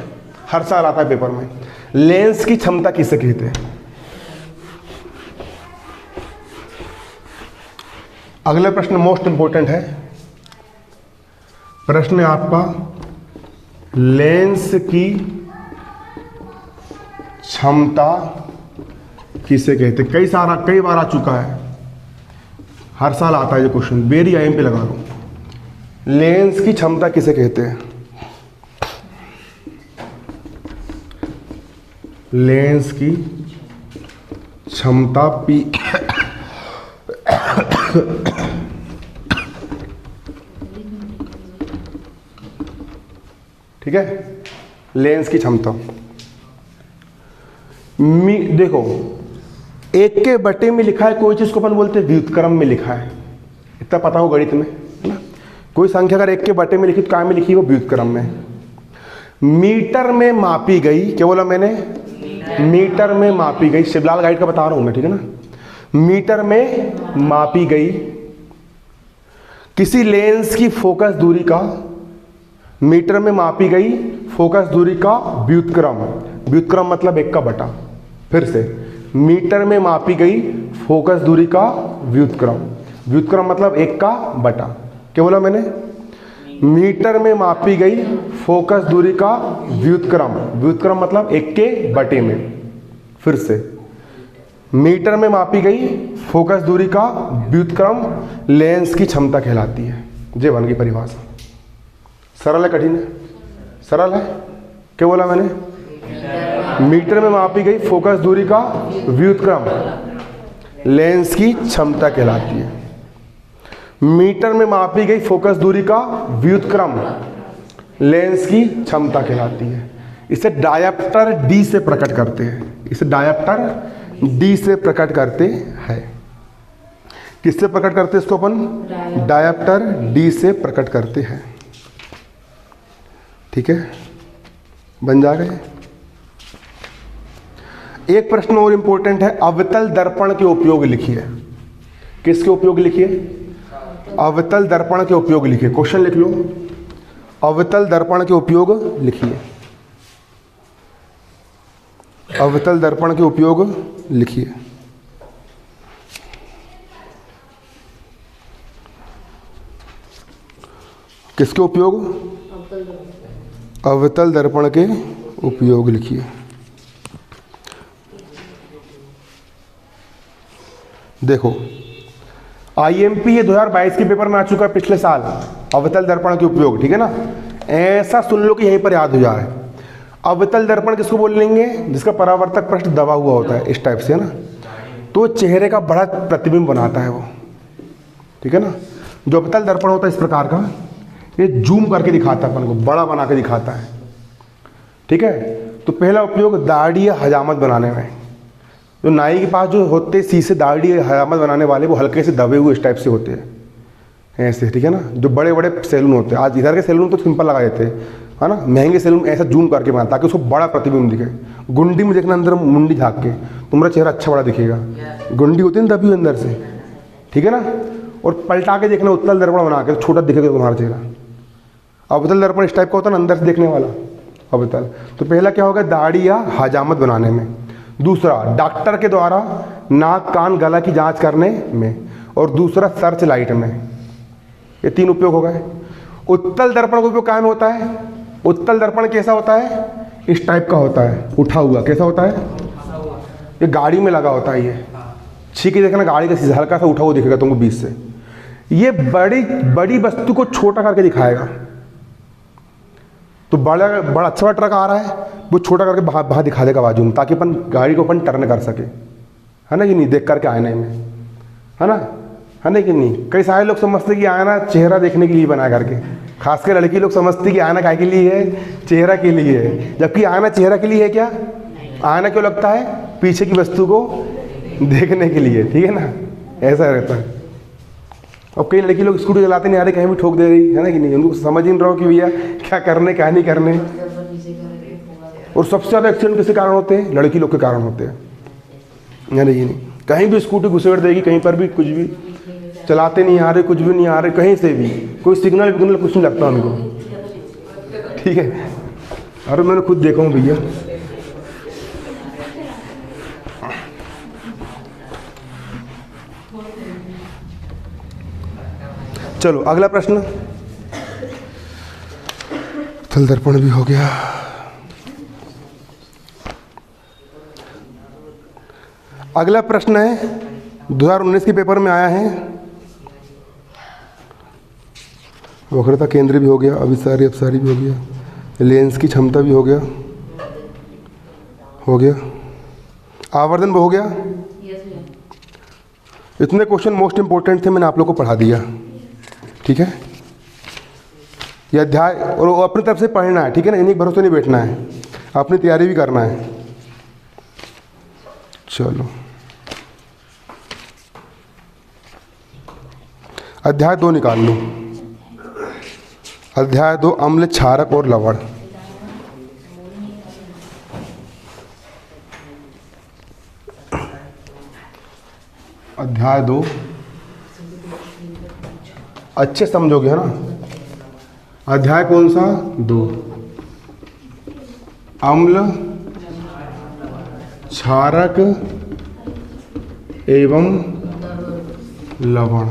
हर साल आता है पेपर में। लेंस की क्षमता किसे कहते हैं? अगला प्रश्न मोस्ट इंपोर्टेंट है। प्रश्न है आपका, लेंस की क्षमता किसे कहते? कई बार आ चुका है, हर साल आता है ये क्वेश्चन, वेरी आईएम पे लगा लो। लेंस की क्षमता किसे कहते हैं? लेंस की क्षमता पी ठीक है, लेंस की क्षमता। देखो, 1 के बटे में लिखा है कोई चीज को अपन बोलते हैं व्युत्क्रम में लिखा है, इतना पता हो गणित में, है ना? कोई संख्या अगर 1 के बटे में लिखी तो क्या में लिखी? वो व्युत्क्रम में। मीटर में मापी गई। क्या बोला मैंने? मीटर में मापी गई। शिवलाल गाइड का बता रहा हूं मैं, ठीक है ना? मीटर में मापी गई किसी लेंस की फोकस दूरी का, मीटर में मापी गई फोकस दूरी का व्युत्क्रम। व्युत्क्रम मतलब 1 का बटा। फिर से, मीटर में मापी गई फोकस दूरी का व्युत्क्रम। व्युत्क्रम मतलब 1 का बटा। क्या बोला मैंने? मीटर में मापी गई फोकस दूरी का व्युत्क्रम। व्युत्क्रम मतलब 1 के बटे में। फिर से, मीटर में मापी गई फोकस दूरी का व्युत्क्रम लेंस की क्षमता कहलाती है। ये बन गई परिभाषा। सरल है कठिन है? सरल है। क्या बोला मैंने? मीटर में मापी गई फोकस दूरी का व्युत्क्रम लेंस की क्षमता कहलाती है। मीटर में मापी गई फोकस दूरी का व्युत्क्रम लेंस की क्षमता कहलाती है। इसे डायप्टर डी से प्रकट करते हैं, इसे डायप्टर डी से प्रकट करते हैं। किससे प्रकट करते हैं इसको अपन? डायप्टर डी से प्रकट करते हैं। ठीक है, बन जा गए। एक प्रश्न और इंपॉर्टेंट है, अवतल दर्पण के उपयोग लिखिए। किसके उपयोग लिखिए? अवतल दर्पण के उपयोग लिखिए। क्वेश्चन लिख लो, अवतल दर्पण के उपयोग लिखिए। अवतल दर्पण के उपयोग लिखिए। किसके उपयोग? अवतल दर्पण के उपयोग लिखिए। देखो आईएमपी ये 2022 के पेपर में आ चुका है पिछले साल, अवतल दर्पण के उपयोग। ठीक है ना, ऐसा सुन लो कि यहीं पर याद हो जाए। अवतल दर्पण किसको बोल लेंगे? जिसका परावर्तक पृष्ठ दबा हुआ होता है इस टाइप से, है ना, तो चेहरे का बड़ा प्रतिबिंब बनाता है वो। ठीक है ना, जो अवतल दर्पण होता है इस प्रकार का, ये जूम करके दिखाता है अपन को, बड़ा बना के दिखाता है। ठीक है, तो पहला उपयोग दाढ़ी या हजामत बनाने में। जो नाई के पास जो होते शीशे दाढ़ी हजामत बनाने वाले, वो हल्के से दबे हुए इस टाइप से होते हैं ऐसे। ठीक है ना, जो बड़े बड़े सैलून होते हैं, आज इधर के सैलून तो सिंपल लगा देते हैं, है ना, महंगे सैलून ऐसा जूम करके बनाते ताकि उसको बड़ा प्रतिबिंब दिखे। गुंडी में देखना, अंदर मुंडी झाँक के तुम्हारा चेहरा अच्छा बड़ा दिखेगा। गुंडी होती है ना दबी हुई अंदर से, ठीक है ना, और पलटा के देखना उत्तल दर्पण बना के, छोटा दिखेगा तुम्हारा चेहरा। अवतल दर्पण इस टाइप का होता है ना, अंदर से देखने वाला अवतल। तो पहला क्या होगा? दाढ़ी या हजामत बनाने में। दूसरा डॉक्टर के द्वारा नाक कान गला की जांच करने में। और दूसरा सर्च लाइट में। ये तीन उपयोग हो गए। उत्तल दर्पण का उपयोग कहाँ में होता है? उत्तल दर्पण कैसा होता है? इस टाइप का होता है, उठा हुआ। कैसा होता है? ये गाड़ी में लगा होता है। ये ठीक है, देखना गाड़ी का शीशा हल्का सा उठा हुआ दिखेगा तुमको बीच से। ये बड़ी बड़ी वस्तु को छोटा करके दिखाएगा। तो बड़ा अच्छा बड़ा ट्रक आ रहा है, वो छोटा करके बाहर दिखा देगा बाजू में, ताकि अपन गाड़ी को अपन टर्न कर सके, है ना कि नहीं, देख करके आईने में, है ना कि नहीं। कई सारे लोग समझते कि आईना चेहरा देखने के लिए बना करके, खासकर लड़की लोग समझती कि आईना काय के लिए है? चेहरा के लिए है। जबकि आईना चेहरा के लिए है क्या? आईना क्यों लगता है? पीछे की वस्तु को देखने के लिए। ठीक है ना, ऐसा रहता है। अब कई लड़की लोग स्कूटी चलाते नहीं आ रहे, कहीं भी ठोक दे रही, है ना कि नहीं, उनको समझ ही नहीं रहा कि भैया क्या करने क्या नहीं करने। और सबसे ज़्यादा एक्सीडेंट किसके कारण होते हैं? लड़की लोग के कारण होते हैं, है ना कि नहीं। कहीं भी स्कूटी घुसेड़ देगी, कहीं पर भी कुछ भी चलाते नहीं आ रहे, कुछ भी नहीं आ रहे, कहीं से भी कोई सिग्नल विग्नल कुछ नहीं लगता उनको। ठीक है, अरे मैंने खुद देखा हूँ भैया। चलो अगला प्रश्न। थल दर्पण भी हो गया। अगला प्रश्न है 2019 के पेपर में आया है, वक्रता केंद्र भी हो गया, अभिसारी अपसारी भी हो गया, लेंस की क्षमता भी हो गया, आवर्धन भी हो गया। इतने क्वेश्चन मोस्ट इंपोर्टेंट थे, मैंने आप लोग को पढ़ा दिया। ठीक है, यह अध्याय और अपनी तरफ से पढ़ना है। ठीक है ना, इन्हीं भरोसे नहीं बैठना है, अपनी तैयारी भी करना है। चलो अध्याय 2 निकाल लो। अध्याय 2 अम्ल, क्षारक और लवण। अध्याय 2 अच्छे समझोगे, है ना। अध्याय कौन सा? 2, अम्ल, क्षारक एवं लवण।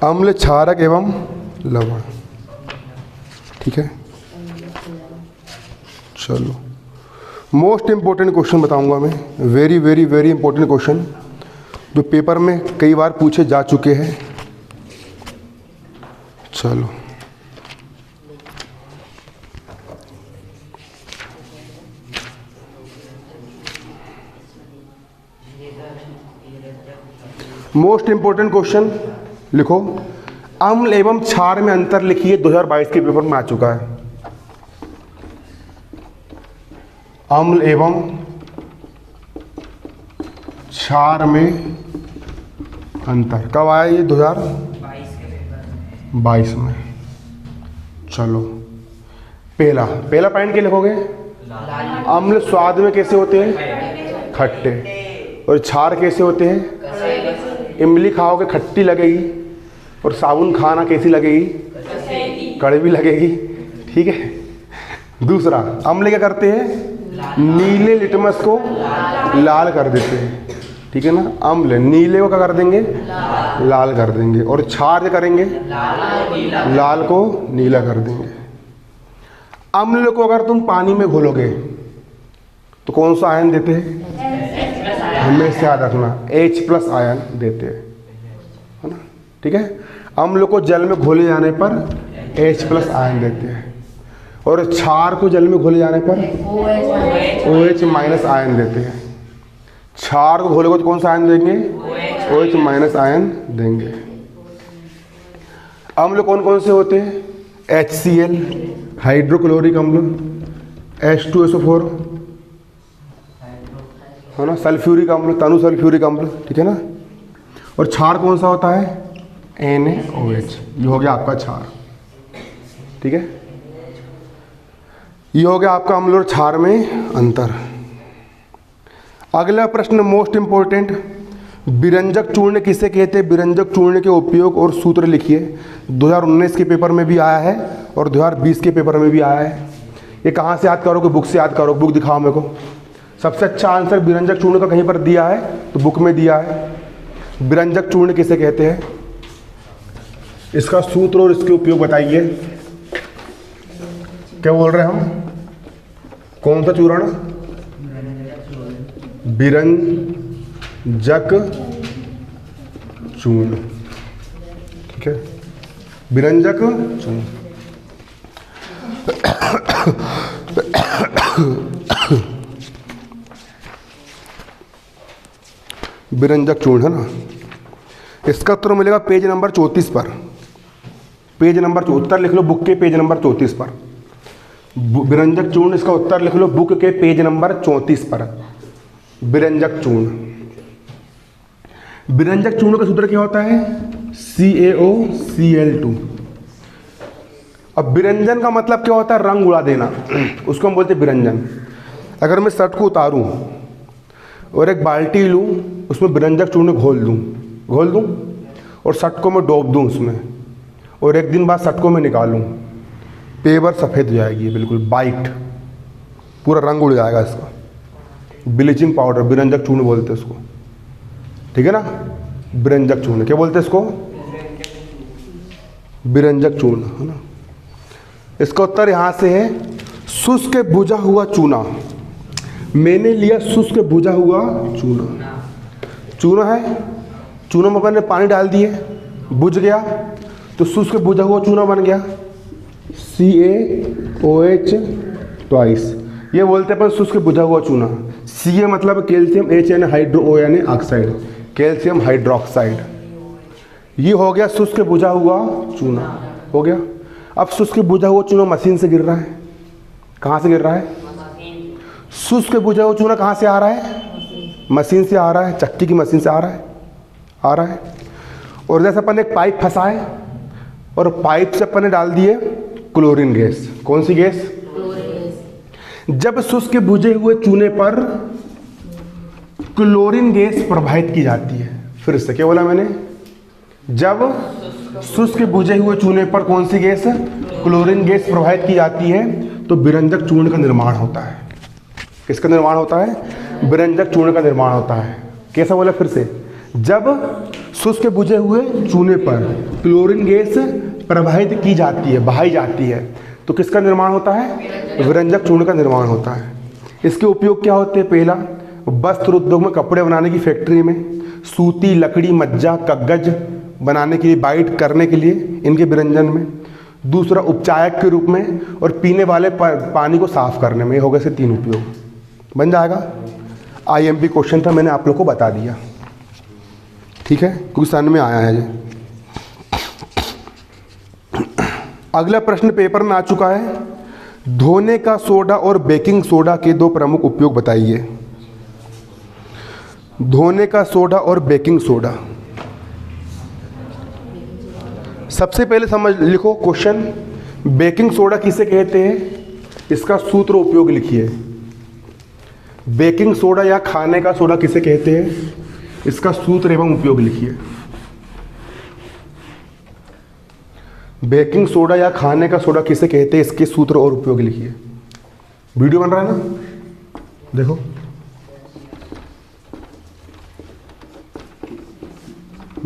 अम्ल, क्षारक एवं लवण। ठीक है, चलो मोस्ट इंपॉर्टेंट क्वेश्चन बताऊंगा मैं, very very very important question जो पेपर में कई बार पूछे जा चुके हैं। चलो मोस्ट इंपॉर्टेंट क्वेश्चन लिखो, अम्ल एवं क्षार में अंतर लिखिए। 2022 के पेपर में आ चुका है। अम्ल एवं क्षार में अंतर। कब आया ये? 2022 में। चलो पहला पॉइंट क्या लिखोगे? अम्ल स्वाद में कैसे होते हैं? खट्टे। और क्षार कैसे होते हैं? इमली खाओगे खट्टी लगेगी, और साबुन खाना कैसी लगेगी? कड़वी लगेगी। ठीक है। दूसरा, अम्ल क्या करते हैं? नीले लिटमस को लाल कर देते हैं। ठीक है ना। अम्ल नीले को क्या कर देंगे? लाल कर देंगे। और क्षार क्या करेंगे? लाल को नीला कर देंगे। अम्ल को अगर तुम पानी में घोलोगे तो कौन सा आयन देते हैं? हमेशा याद रखना, H+ आयन देते हैं, है ना। ठीक है। अम्ल को जल में घोले जाने पर H+ आयन देते हैं, और क्षार को जल में घोले जाने पर OH- आयन देते हैं। क्षार को घोलोगे तो कौन सा आयन देंगे? OH- आयन देंगे। अम्ल कौन कौन से होते हैं? HCl हाइड्रोक्लोरिक अम्ल, H2SO4 है ना, सल्फ्यूरिक अम्ल, तनु सल्फ्यूरिक अम्ल। ठीक है ना। और क्षार कौन सा होता है? NaOH। ये हो गया आपका क्षार। ठीक है। ये हो गया आपका अम्ल और क्षार में अंतर। अगला प्रश्न मोस्ट इंपॉर्टेंट, विरंजक चूर्ण किसे कहते हैं? विरंजक चूर्ण के उपयोग और सूत्र लिखिए। 2019 के पेपर में भी आया है और 2020 के पेपर में भी आया है। ये कहाँ से याद करोगे? बुक से याद करो। बुक दिखाओ मेरे को। सबसे अच्छा आंसर विरंजक चूर्ण का कहीं पर दिया है तो बुक में दिया है। विरंजक चूर्ण किसे कहते हैं? इसका सूत्र और इसके उपयोग बताइए। क्या बोल रहे हैं हम? कौन सा चूर्ण? विरंजक चूर्ण। ठीक है। विरंजक चूर्ण। विरंजक चूर्ण है ना। इसका उत्तर मिलेगा पेज नंबर 34 पर। पेज नंबर उत्तर लिख लो बुक के पेज नंबर 34 पर। विरंजक चूर्ण इसका उत्तर लिख लो बुक के पेज नंबर 34 पर। विरंजक चूर्ण। विरंजक चूर्ण का सूत्र क्या होता है? CaOCl2। अब विरंजन का मतलब क्या होता है? रंग उड़ा देना, उसको हम बोलते हैं विरंजन। अगर मैं शर्ट को उतारूं और एक बाल्टी लूं, उसमें विरंजक चूर्ण घोल दूं और शर्ट को मैं डोब दूं उसमें, और एक दिन बाद शर्ट को मैं निकालूं, पेवर सफ़ेद हो जाएगी, बिल्कुल वाइट, पूरा रंग उड़ जाएगा इसका। ब्लीचिंग पाउडर, विरंजक चूर्ण बोलते हैं उसको। ठीक है ना। विरंजक चूर्ण क्या बोलते हैं इसको? विरंजक चूर्ण, है ना। इसका उत्तर यहाँ से है शुष्क बुझा हुआ चूना। मैंने लिया शुष्क बुझा हुआ चूना। चूना है, चूना में मैंने पानी डाल दिए, बुझ गया तो शुष्क बुझा हुआ चूना बन गया। CaOH2। ये बोलते हैं अपन शुष्क बुझा हुआ चूना। Ca मतलब कैल्शियम, H यानी हाइड्रो, O यानी ऑक्साइड, कैल्शियम हाइड्रोक्साइड। ये हो गया शुष्क बुझा हुआ चूना, हो गया। अब शुष्क बुझा हुआ चूना मशीन से गिर रहा है। कहाँ से गिर रहा है? शुष्क बुझा हुआ चूना कहाँ से आ रहा है? मशीन से आ रहा है, चक्की की मशीन से आ रहा है। और जैसे अपन एक पाइप फंसाए और पाइप से अपन ने डाल दिए क्लोरीन गैस। कौन सी गैस? जब शुष्क बुझे हुए चूने पर क्लोरीन गैस प्रवाहित की जाती है। फिर से क्या बोला मैंने? जब शुष्क बुझे हुए चूने पर कौन सी गैस? क्लोरीन गैस प्रवाहित की जाती है तो विरंजक चूर्ण का निर्माण होता है। किसका निर्माण होता है? विरंजक चूर्ण का निर्माण होता है। कैसा बोला फिर से? जब शुष्क बुझे हुए चूने पर क्लोरीन गैस प्रवाहित की जाती है, बहाई जाती है, तो किसका निर्माण होता है? विरंजक चूर्ण का निर्माण होता है। इसके उपयोग क्या होते हैं? पहला, वस्त्र उद्योग में, कपड़े बनाने की फैक्ट्री में, सूती, लकड़ी, मज्जा, कागज बनाने के लिए, बाइट करने के लिए इनके विरंजन में। दूसरा, उपचायक के रूप में, और पीने वाले पानी को साफ करने में। ये हो गए से 3 उपयोग। बन जाएगा। IMP क्वेश्चन था, मैंने आप लोग को बता दिया। ठीक है, क्योंकि सन में आया है ये। अगला प्रश्न पेपर में आ चुका है। धोने का सोडा और बेकिंग सोडा के दो प्रमुख उपयोग बताइए। धोने का सोडा और बेकिंग सोडा, सबसे पहले समझ लिखो क्वेश्चन, बेकिंग सोडा किसे कहते हैं, इसका सूत्र उपयोग लिखिए। बेकिंग सोडा या खाने का सोडा किसे कहते हैं, इसका सूत्र एवं उपयोग लिखिए। बेकिंग सोडा या खाने का सोडा किसे कहते हैं, इसके सूत्र और उपयोग लिखिए। वीडियो बन रहा है ना, देखो।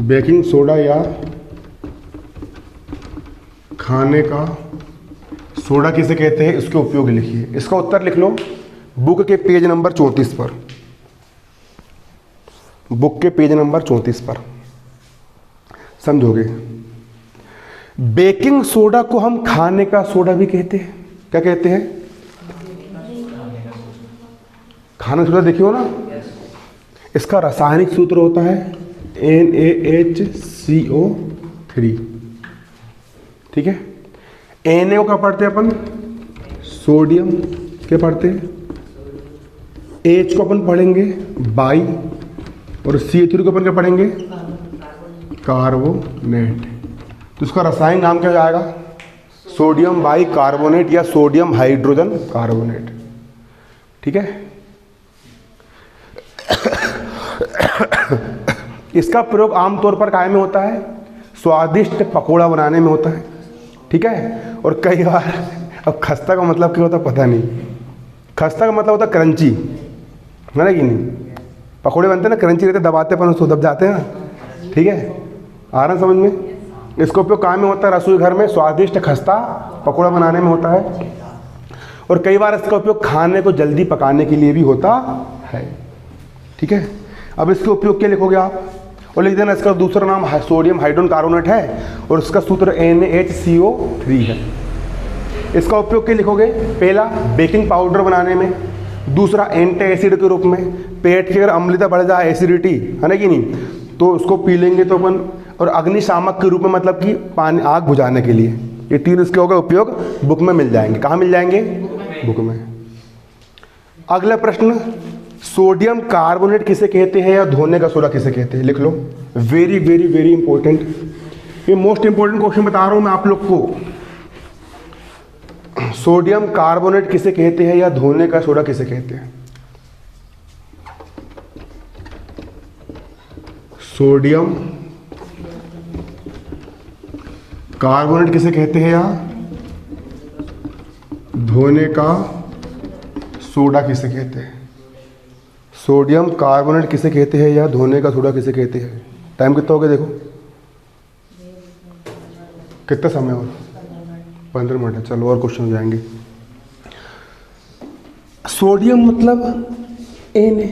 बेकिंग सोडा या खाने का सोडा किसे कहते हैं, इसके उपयोग लिखिए। इसका उत्तर लिख लो बुक के पेज नंबर 34 पर, बुक के पेज नंबर 34 पर समझोगे। बेकिंग सोडा को हम खाने का सोडा भी कहते हैं। क्या कहते हैं, खाने का सोडा, देखियो ना, इसका रासायनिक सूत्र होता है NaHCO3, ठीक है। Na का पढ़ते हैं अपन सोडियम, क्या पढ़ते हैं, H को अपन पढ़ेंगे बाई, और CO3 को अपन क्या पढ़ेंगे, कार्बोनेट। तो इसका रासायनिक नाम क्या जाएगा, सोडियम बाई कार्बोनेट या सोडियम हाइड्रोजन कार्बोनेट, ठीक है। इसका प्रयोग आमतौर पर काय में होता है, स्वादिष्ट पकोड़ा बनाने में होता है, ठीक है। और कई बार, अब खस्ता का मतलब क्या होता है पता नहीं, खस्ता का मतलब होता है क्रंची, है ना कि नहीं। पकोड़े बनते हैं ना, क्रंची रहते, दबाते अपन उसको दब जाते हैं ना, ठीक है। आ रहा समझ में। इसका उपयोग काम में होता है रसोई घर में, स्वादिष्ट खस्ता पकोड़ा बनाने में होता है। और कई बार इसका उपयोग खाने को जल्दी पकाने के लिए भी होता है, ठीक है। अब इसके उपयोग क्या लिखोगे आप, और लिख देना इसका दूसरा नाम सोडियम हाइड्रोजन कार्बोनेट है, और इसका सूत्र NaHCO3 है। इसका उपयोग क्या लिखोगे, पहला बेकिंग पाउडर बनाने में, दूसरा एंटी एसिड के रूप में। पेट की अगर अम्लता बढ़ जाए, एसिडिटी, है ना कि नहीं, तो उसको पी लेंगे तो अपन, और अग्निशामक के रूप में, मतलब कि पानी, आग बुझाने के लिए। ये तीन इसके हो गए उपयोग, बुक में मिल जाएंगे। कहाँ मिल जाएंगे, बुक में। अगला प्रश्न, सोडियम कार्बोनेट किसे कहते हैं या धोने का सोडा किसे कहते हैं, लिख लो। वेरी वेरी वेरी इंपॉर्टेंट, ये मोस्ट इंपॉर्टेंट क्वेश्चन बता रहा हूं मैं आप लोग को। सोडियम कार्बोनेट किसे कहते हैं या धोने का सोडा किसे कहते हैं। सोडियम कार्बोनेट किसे कहते हैं या धोने का सोडा किसे कहते हैं। सोडियम कार्बोनेट किसे कहते हैं या धोने का सोडा किसे कहते हैं। टाइम कितना हो गया देखो, कितना समय और 15 मिनट है। चलो और क्वेश्चन हो जाएंगे। सोडियम मतलब Na,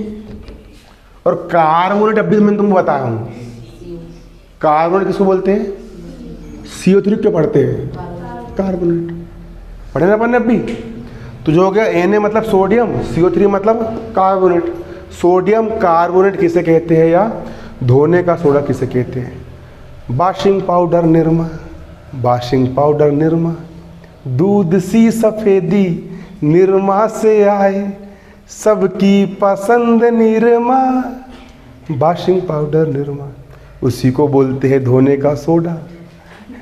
और कार्बोनेट अभी मैंने तुमको बताया हूँ, कार्बोनेट किसको बोलते हैं, CO3 क्यों पढ़ते हैं, कार्बोनेट पढ़े ना अपन ने अभी। तो जो हो गया Na मतलब सोडियम, CO3 मतलब कार्बोनेट। सोडियम कार्बोनेट किसे कहते हैं या धोने का सोडा किसे कहते हैं। Washing powder Nirma, washing powder Nirma, दूध सी सफेदी निरमा से आए, सबकी पसंद निरमा, वॉशिंग पाउडर निरमा, उसी को बोलते हैं धोने का सोडा,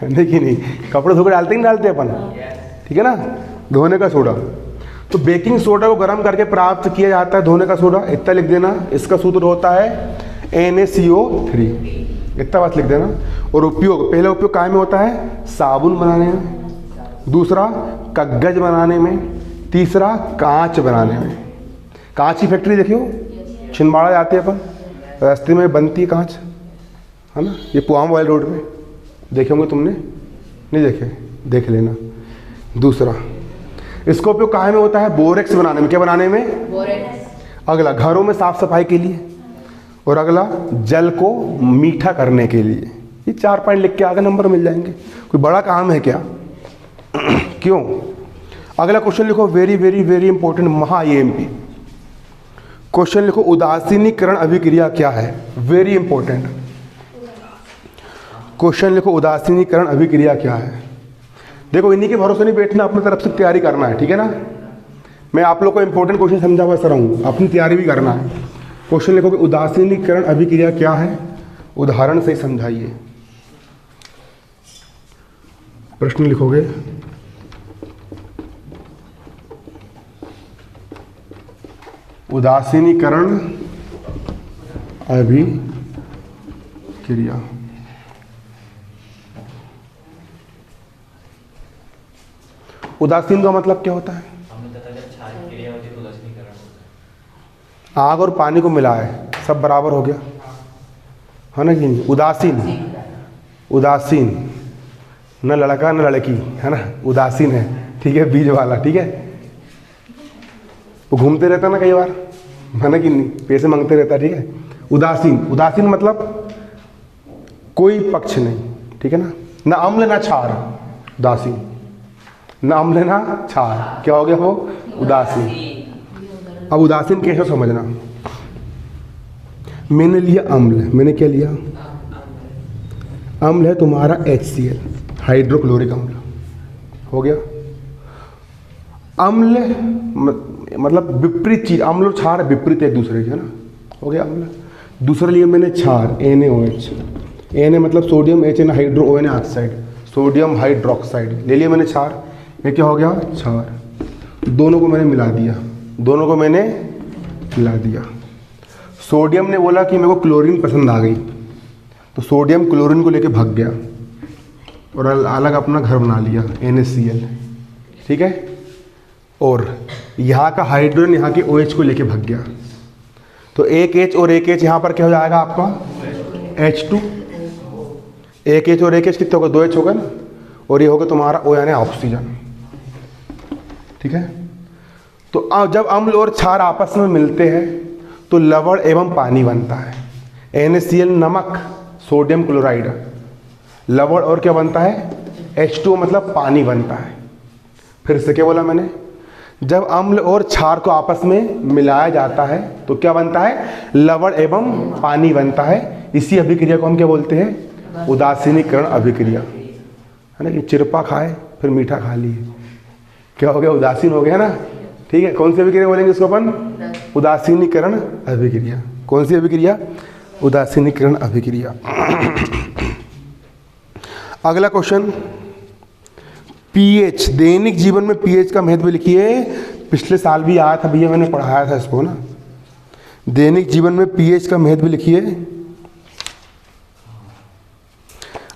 है कि नहीं। कपड़े धोकर डालते नहीं डालते अपन, ठीक है ना, धोने का सोडा। तो बेकिंग सोडा को गर्म करके प्राप्त किया जाता है धोने का सोडा, इतना लिख देना। इसका सूत्र होता है NaCO3, इतना बात लिख देना। और उपयोग, पहला उपयोग काय में होता है, साबुन बनाने में, दूसरा कागज बनाने में, तीसरा कांच बनाने में। कांच की फैक्ट्री देखियो, छिंदवाड़ा जाते हैं अपन, रास्ते में बनती है कांच, है ना। ये पुआम वाले रोड में देखे होंगे तुमने, नहीं देखे, देख लेना। दूसरा इसका उपयोग काहे में होता है, बोरेक्स बनाने में। क्या बनाने में, बोरेक्स। अगला घरों में साफ सफाई के लिए, और अगला जल को मीठा करने के लिए। ये 4 पॉइंट लिख के आगे नंबर मिल जाएंगे। कोई बड़ा काम है क्या क्यों। अगला क्वेश्चन लिखो, वेरी वेरी वेरी इंपॉर्टेंट, महा AMP क्वेश्चन लिखो, उदासीनीकरण अभिक्रिया क्या है। वेरी इंपॉर्टेंट क्वेश्चन लिखो, उदासीनीकरण अभिक्रिया क्या है। देखो इन्हीं के भरोसे नहीं बैठना, अपनी तरफ से तैयारी करना है, ठीक है ना। मैं आप लोग को इंपॉर्टेंट क्वेश्चन समझा हुआ सर हूँ, अपनी तैयारी भी करना है। क्वेश्चन लिखोगे उदासीनीकरण अभिक्रिया क्या है, उदाहरण से समझाइए। प्रश्न लिखोगे उदासीनीकरण अभिक्रिया। उदासीन का मतलब क्या होता है? हमने बताया जब क्षार की क्रिया होती है तो उदासीनीकरण होता है। आग और पानी को मिलाए सब बराबर हो गया, है ना कि नहीं। उदासीन, उदासीन न लड़का न लड़की, है ना, उदासीन है, ठीक है, बीज वाला, ठीक है। वो घूमते रहता ना कई बार, है ना कि नहीं, पैसे मांगते रहता, ठीक है। उदासीन, उदासीन मतलब कोई पक्ष नहीं, ठीक है ना, ना अम्ल ना क्षार, उदासीन, ना अम्ल ना क्षार, क्या हो गया वो, उदासीन। अब उदासीन कैसे समझना, मैंने लिया अम्ल, मैंने क्या लिया, अम्ल है तुम्हारा HCl, हाइड्रोक्लोरिक अम्ल, हो गया। अम्ल मतलब विपरीत चीज, अम्ल और क्षार विपरीत एक दूसरे के, है ना, हो गया अम्ल। दूसरा लिया मैंने क्षार, NaOH, Na मतलब sodium, HN hydro, ON oxide, sodium hydroxide, ले लिया मैंने क्षार, ये क्या हो गया, क्षार। दोनों को मैंने मिला दिया, दोनों को मैंने मिला दिया। सोडियम ने बोला कि मेरे को क्लोरीन पसंद आ गई, तो सोडियम क्लोरीन को लेके भाग गया और अलग अपना घर बना लिया, NaCl, ठीक है। और यहाँ का हाइड्रोजन यहाँ के OH को लेके भाग गया, तो एक H और एक H यहाँ पर क्या हो जाएगा आपका, H2। एक H और एक H कितने होगा, 2H होगा ना, और ये होगा तुम्हारा O यानी ऑक्सीजन, ठीक है। तो जब अम्ल और क्षार आपस में मिलते हैं तो लवण एवं पानी बनता है। NaCl नमक, सोडियम क्लोराइड, लवण और क्या बनता है, H2 मतलब पानी बनता है। फिर से क्या बोला मैंने, जब अम्ल और क्षार को आपस में मिलाया जाता है तो क्या बनता है, लवण एवं पानी बनता है। इसी अभिक्रिया को हम क्या बोलते हैं, उदासीनीकरण अभिक्रिया, है ना। कि चिरपा खाए फिर मीठा खा लिए, क्या हो गया, उदासीन हो गया ना, ठीक है। कौन सी अभिक्रिया बोलेंगे इसको अपन, उदासीनीकरण अभिक्रिया। कौन सी अभिक्रिया, उदासीनीकरण अभिक्रिया। अगला क्वेश्चन, पीएच, दैनिक जीवन में पीएच का महत्व लिखिए। पिछले साल भी आया था भैया, मैंने पढ़ाया था इसको ना। दैनिक जीवन में पीएच का महत्व लिखिए।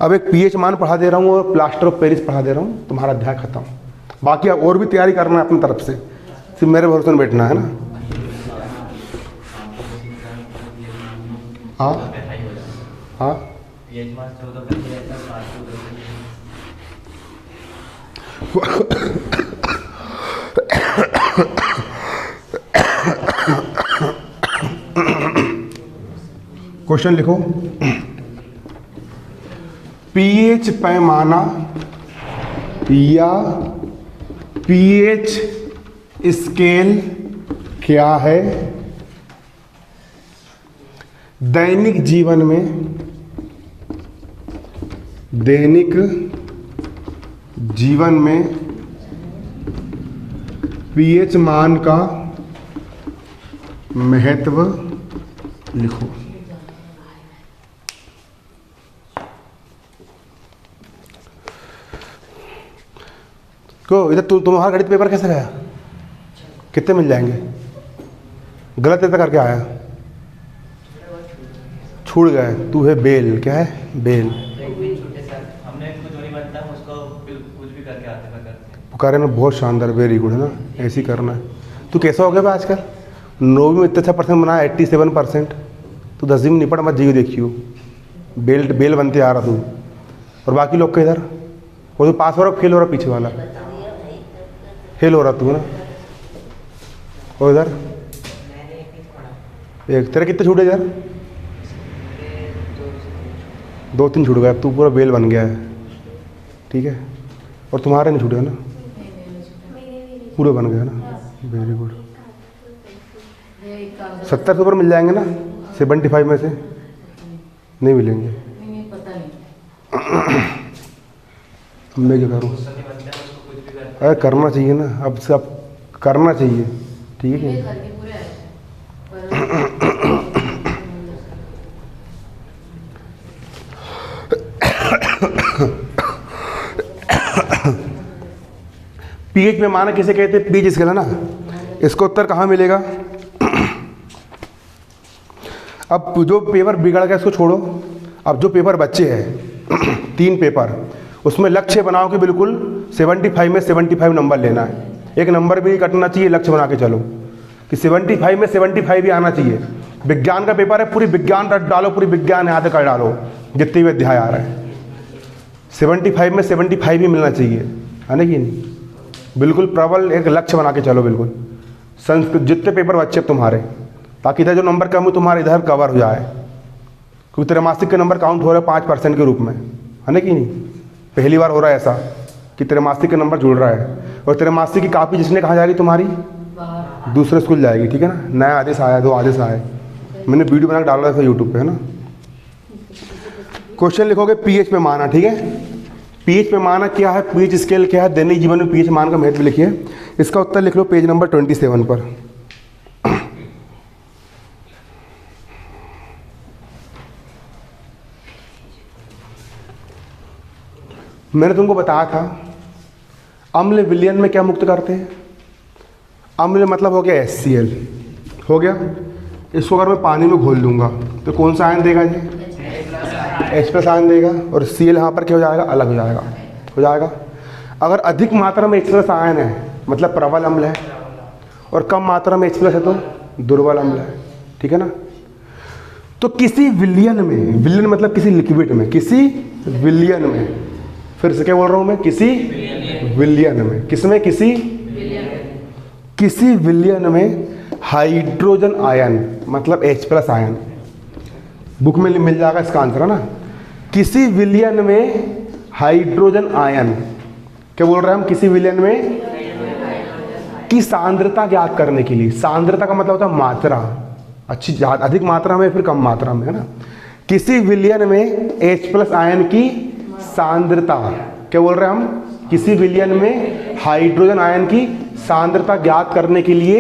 अब एक पीएच मान पढ़ा दे रहा हूँ और प्लास्टर ऑफ पेरिस पढ़ा दे रहा हूँ, तुम्हारा अध्याय खत्म। बाकी अब और भी तैयारी करना है अपनी तरफ से, सिर्फ मेरे भरोसे में बैठना है ना। हाँ हाँ, क्वेश्चन लिखो, पीएच पैमाना या पीएच स्केल क्या है? दैनिक जीवन में, दैनिक जीवन में पीएच मान का महत्व लिखो। क्यों इधर तुम्हारा गणित पेपर कैसे गया? कितने मिल जाएंगे? गलत इतना करके आया, छूट गए। तू है बेल, क्या है बेल? हमने कुछ नहीं बनता, उसको कुछ भी करके आते पुकारे ना, बहुत शानदार, वेरी गुड, है ना, ऐसे ही करना है। तू कैसा हो गया भाई आजकल? 9वीं में इतना अच्छा परसेंट बनाया, 87%। तो 10वीं में निपट मत जाइए, देखियो बेल बनते आ रहा तू। और बाकी लोग के इधर, वो तो पास हो रहा, फेल हो रहा, पीछे वाला फेल हो रहा तू ना। और इधर एक तेरे कितने छूटे यार? 2-3 छूट गए, तू पूरा बेल बन गया है, ठीक है। और तुम्हारे नहीं छूटे ना, पूरे बन गए ना, वेरी गुड। 70 पेपर मिल जाएंगे ना 75 में से? नहीं मिलेंगे। मैं क्या करूँ? क्वेश्चन नहीं बनते हैं, उसको कुछ भी करते अरे करना चाहिए ना, अब सब करना चाहिए, ठीक है। पीएच में माना किसे कहते हैं? पीएच स्केल है ना। इसका उत्तर कहाँ मिलेगा? अब जो पेपर बिगड़ गया इसको छोड़ो, अब जो पेपर बच्चे हैं 3 पेपर, उसमें लक्ष्य बनाओ कि बिल्कुल 75 में 75 नंबर लेना है, एक नंबर भी नहीं कटना चाहिए, लक्ष्य बना के चलो कि 75 में 75 ही आना चाहिए। विज्ञान का पेपर है, पूरी विज्ञान रट डालो, पूरी विज्ञान याद कर डालो, जितने भी अध्याय आ रहे हैं 75 में 75 ही मिलना चाहिए, है ना कि नहीं? बिल्कुल प्रबल एक लक्ष्य बना के चलो बिल्कुल। संस्कृत जितने पेपर बच्चे तुम्हारे, ताकि इधर जो नंबर कम हो तुम्हारे इधर कवर हो जाए, क्योंकि त्रैमासिक के नंबर काउंट हो रहे हैं 5% के रूप में, है ना कि नहीं? पहली बार हो रहा है ऐसा कि त्रैमासिक के नंबर जुड़ रहा है। और त्रैमासिक की कापी जिसने कहाँ जाएगी तुम्हारी? दूसरे स्कूल जाएगी, ठीक है ना। नया आदेश आया, 2 आदेश आए, मैंने वीडियो बना के डाला था यूट्यूब पे, है ना। क्वेश्चन लिखोगे पीएच पे माना, ठीक है। पीएच पे माना क्या है, पीएच स्केल क्या है, दैनिक जीवन में पीएच मान का महत्व लिखिए। इसका उत्तर लिख लो पेज नंबर 27 पर। मैंने तुमको बताया था अम्ल विलयन में क्या मुक्त करते हैं? अम्ल मतलब हो गया HCl, हो गया। इसको अगर मैं पानी में घोल दूंगा तो कौन सा आयन देगा जी? H+ आयन देगा। और Cl यहाँ पर क्या हो जाएगा? अलग हो जाएगा। अगर अधिक मात्रा में H+ आयन है मतलब प्रबल अम्ल है, और कम मात्रा में H+ है तो दुर्बल अम्ल है, ठीक है ना। तो किसी विलयन में, विलयन मतलब किसी लिक्विड में, किसी विलयन में, फिर से क्या बोल रहा हूँ मैं? किसी विलयन में, किसमें? किसी विलयन में हाइड्रोजन आयन मतलब H+ आयन, बुक में मिल जाएगा इसका आंसर, है ना। किसी विलयन में हाइड्रोजन आयन, क्या बोल रहे हैं हम? किसी विलयन में की सांद्रता ज्ञात करने के लिए, सांद्रता का मतलब होता है मात्रा, अच्छी अधिक मात्रा में फिर कम मात्रा में, है ना। किसी विलयन में H+ आयन की सांद्रता, क्या बोल रहे हैं हम? किसी विलयन में हाइड्रोजन आयन की सांद्रता ज्ञात करने के लिए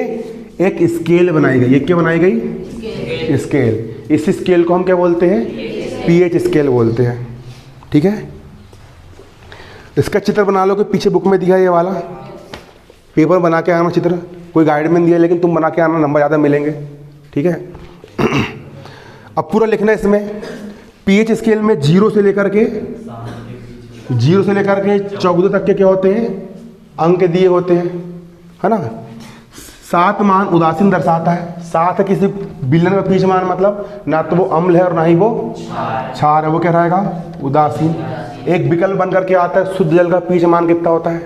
एक स्केल बनाई गई। ये क्या बनाई गई? स्केल। इस स्केल को हम क्या बोलते हैं? पीएच स्केल बोलते हैं, ठीक है। इसका चित्र बना लो कि पीछे बुक में दिया ये वाला, पेपर बना के आना चित्र, कोई गाइड में दिया लेकिन तुम बना के आना, नंबर ज़्यादा मिलेंगे, ठीक है। अब पूरा लिखना है इसमें। पीएच स्केल में 0 से लेकर के 14 तक के क्या होते हैं? अंक दिए होते हैं, है ना। 7 मान उदासीन दर्शाता है। 7 है किसी विलयन का पीएच मान, मतलब ना तो वो अम्ल है और ना ही वो क्षार है, वो क्या रहेगा? उदासीन। एक विकल्प बन करके आता है शुद्ध जल का पीएच मान कितना होता है?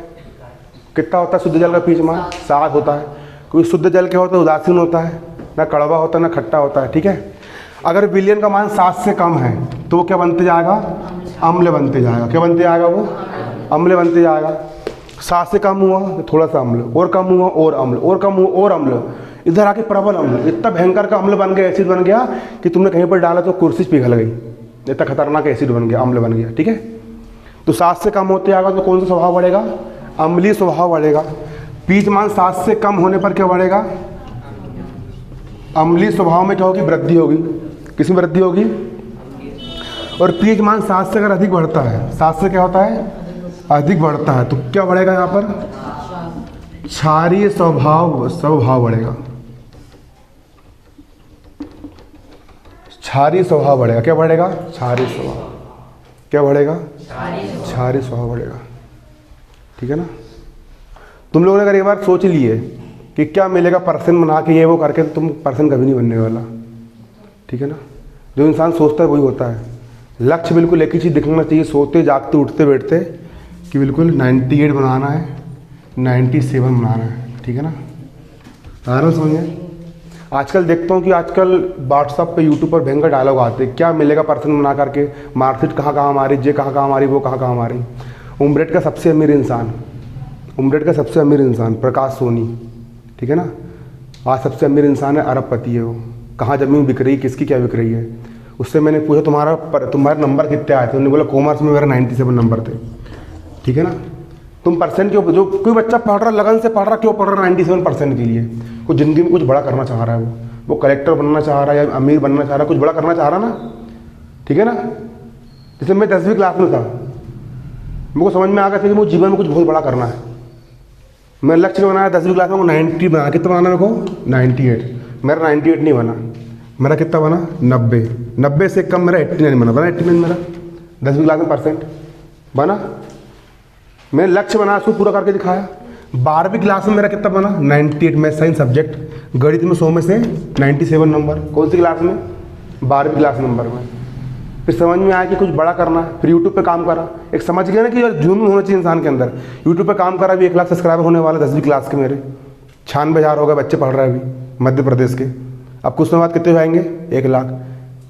कितना होता है शुद्ध जल का पीएच मान? 7 होता है, क्योंकि शुद्ध जल क्या होता है? उदासीन होता है, ना कड़वा होता है ना खट्टा होता है, ठीक है। अगर विलयन का मान 7 से कम है तो वो क्या बनते जाएगा? अम्ल बनते जाएगा। क्या बनते जाएगा? वो अम्ल बनते जाएगा। 7 से कम हुआ तो थोड़ा सा अम्ल, और कम हुआ और अम्ल, और कम हुआ और अम्ल, इधर आके प्रबल अम्ल, इतना भयंकर का अम्ल बन गया, एसिड बन गया कि तुमने कहीं पर डाला तो कुर्सी पिघल गई, इतना खतरनाक एसिड बन गया, अम्ल बन गया, ठीक है। तो 7 से कम होते जाएगा तो कौन सा स्वभाव बढ़ेगा? अम्लीय स्वभाव बढ़ेगा। पीएच मान 7 से कम होने पर क्या बढ़ेगा? अम्लीय स्वभाव में क्या होगी? वृद्धि होगी। किसमें वृद्धि होगी? और पीएच मान 7 से अगर अधिक बढ़ता है, 7 से क्या होता है? अधिक बढ़ता है, तो क्या बढ़ेगा यहाँ पर? क्षारीय स्वभाव बढ़ेगा। क्षारीय स्वभाव बढ़ेगा। क्या बढ़ेगा? क्षारीय स्वभाव। क्या बढ़ेगा? क्षारीय स्वभाव बढ़ेगा, ठीक है ना। तुम लोगों ने अगर एक बार सोच लिए कि क्या मिलेगा पर्सन बना के ये वो करके, तो तुम पर्सन कभी नहीं बनने वाला, ठीक है ना। जो इंसान सोचता है वही होता है। लक्ष्य बिल्कुल एक ही चीज़ दिखना चाहिए, सोते जागते उठते बैठते, कि बिल्कुल 98 बनाना है, 97 बनाना है, ठीक है ना। आराम समझिए। आजकल देखता हूँ कि आजकल व्हाट्सअप पे यूट्यूब पर भयंकर डायलॉग आते हैं, क्या मिलेगा पर्सन बना करके, मार्कशीट कहाँ कहाँ हमारी, जे कहाँ कहाँ हमारी, वो कहाँ कहाँ हमारी। उम्रेड का सबसे अमीर इंसान प्रकाश सोनी, ठीक है ना। आज सबसे अमीर इंसान है, अरबपति है वो। कहाँ ज़मीन बिक रही है, किसकी क्या बिक रही है। उससे मैंने पूछा तुम्हारा नंबर कितने आए थे? उन्होंने बोला कॉमर्स में मेरा 97 नंबर थे। ठीक है ना। तुम परसेंट के ऊपर, जो कोई बच्चा पढ़ रहा लगन से पढ़ रहा, क्यों पढ़ रहा 97% के लिए, कुछ ज़िंदगी में कुछ बड़ा करना चाह रहा है, वो कलेक्टर बनना चाह रहा है या अमीर बनना चाह रहा है, कुछ बड़ा करना चाह रहा ना, ठीक है ना। जैसे मैं 10वीं क्लास में था, मेरे को समझ में आ गया था कि मुझे जीवन में कुछ बहुत बड़ा करना है। मैं लक्ष्य बनाया 10वीं क्लास में, वो 90 बना। कितना बनाना मेरे को? 98। मेरा 98 नहीं बना, मेरा कितना बना? 90। 90 से कम मेरा 89 बना। 89 मेरा 10वीं क्लास में परसेंट बना। मैं लक्ष्य बनाया, उसको पूरा करके दिखाया। 12वीं क्लास में मेरा कितना बना? 98। मैं साइंस सब्जेक्ट गणित में 100 में से 97 नंबर। कौन सी क्लास में? 12वीं क्लास नंबर में। फिर समझ में आया कि कुछ बड़ा करना है, फिर यूट्यूब पे काम करा। एक समझ गया ना कि यार जुनून होना चाहिए इंसान के अंदर। यूट्यूब पे काम करा, भी 1 लाख सब्सक्राइबर होने वाला 10वीं क्लास के मेरे। 96,000 हो गए, बच्चे पढ़ रहे हैं अभी मध्य प्रदेश के। अब कुछ समय बाद कितने हो जाएंगे? 1 लाख।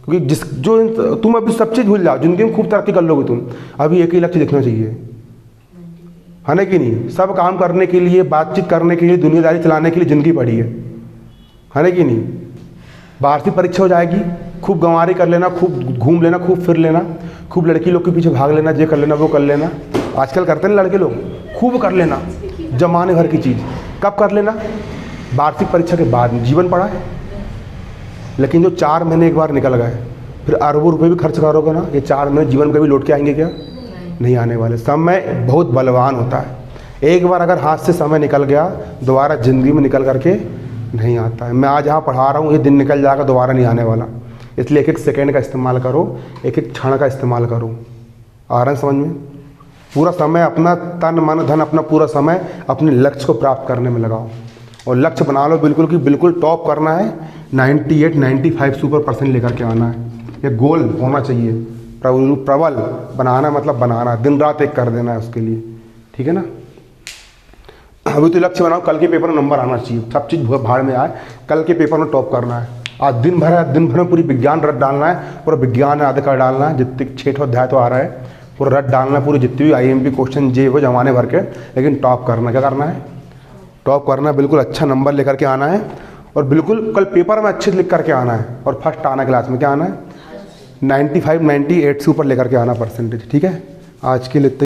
क्योंकि तुम अभी सब चीज़ भूल जाओ, जिंदगी में खूब तरक्की कर लोगे तुम। अभी एक ही लक्ष्य देखना चाहिए, है ना कि नहीं। सब काम करने के लिए, बातचीत करने के लिए, दुनियादारी चलाने के लिए ज़िंदगी पड़ी है ना कि नहीं। वार्षिक परीक्षा हो जाएगी, खूब गंवारी कर लेना, खूब घूम लेना, खूब फिर लेना, खूब लड़की लोग के पीछे भाग लेना, ये कर लेना, वो कर लेना। आजकल करते हैं लड़के लोग, खूब कर लेना जमाने भर की चीज़। कब कर लेना? वार्षिक परीक्षा के बाद। जीवन पड़ा है, लेकिन जो 4 महीने एक बार निकल गए, फिर अरबों रुपये भी खर्च करोगे ना, ये 4 महीने जीवन में कभी लौट के आएंगे क्या? नहीं आने वाले। समय बहुत बलवान होता है, एक बार अगर हाथ से समय निकल गया, दोबारा ज़िंदगी में निकल करके नहीं आता है। मैं आज यहाँ पढ़ा रहा हूँ, ये दिन निकल जाएगा, दोबारा नहीं आने वाला। इसलिए एक एक सेकेंड का इस्तेमाल करो, एक एक क्षण का इस्तेमाल करो। आ रहा है समझ में? पूरा समय अपना, तन मन धन, अपना पूरा समय अपने लक्ष्य को प्राप्त करने में लगाओ। और लक्ष्य बना लो बिल्कुल कि बिल्कुल टॉप करना है, 98 95 सुपर परसेंट लेकर के आना है। ये गोल होना चाहिए, प्रबल बनाना, मतलब बनाना, दिन रात एक कर देना है उसके लिए, ठीक है ना। अभी तो लक्ष्य बनाओ, कल के पेपर में नंबर आना चाहिए, सब चीज़ भाड़ में आए, कल के पेपर में टॉप करना है। आज दिन भर है, दिन भर में पूरी विज्ञान रट डालना है, पूरा विज्ञान आधे कर डालना है, जितने 6 अध्याय तो आ रहा है, पूरा रट डालना है, पूरी जितनी भी IMP क्वेश्चन जे वो जमाने भर के, लेकिन टॉप करना। क्या करना है? टॉप करना है, बिल्कुल अच्छा नंबर लेकर के आना है, और बिल्कुल कल पेपर में अच्छे लिख करके आना है, और फर्स्ट आना क्लास में। क्या आना है? 95 98 से ऊपर लेकर के आना परसेंटेज, ठीक है। आज के लिए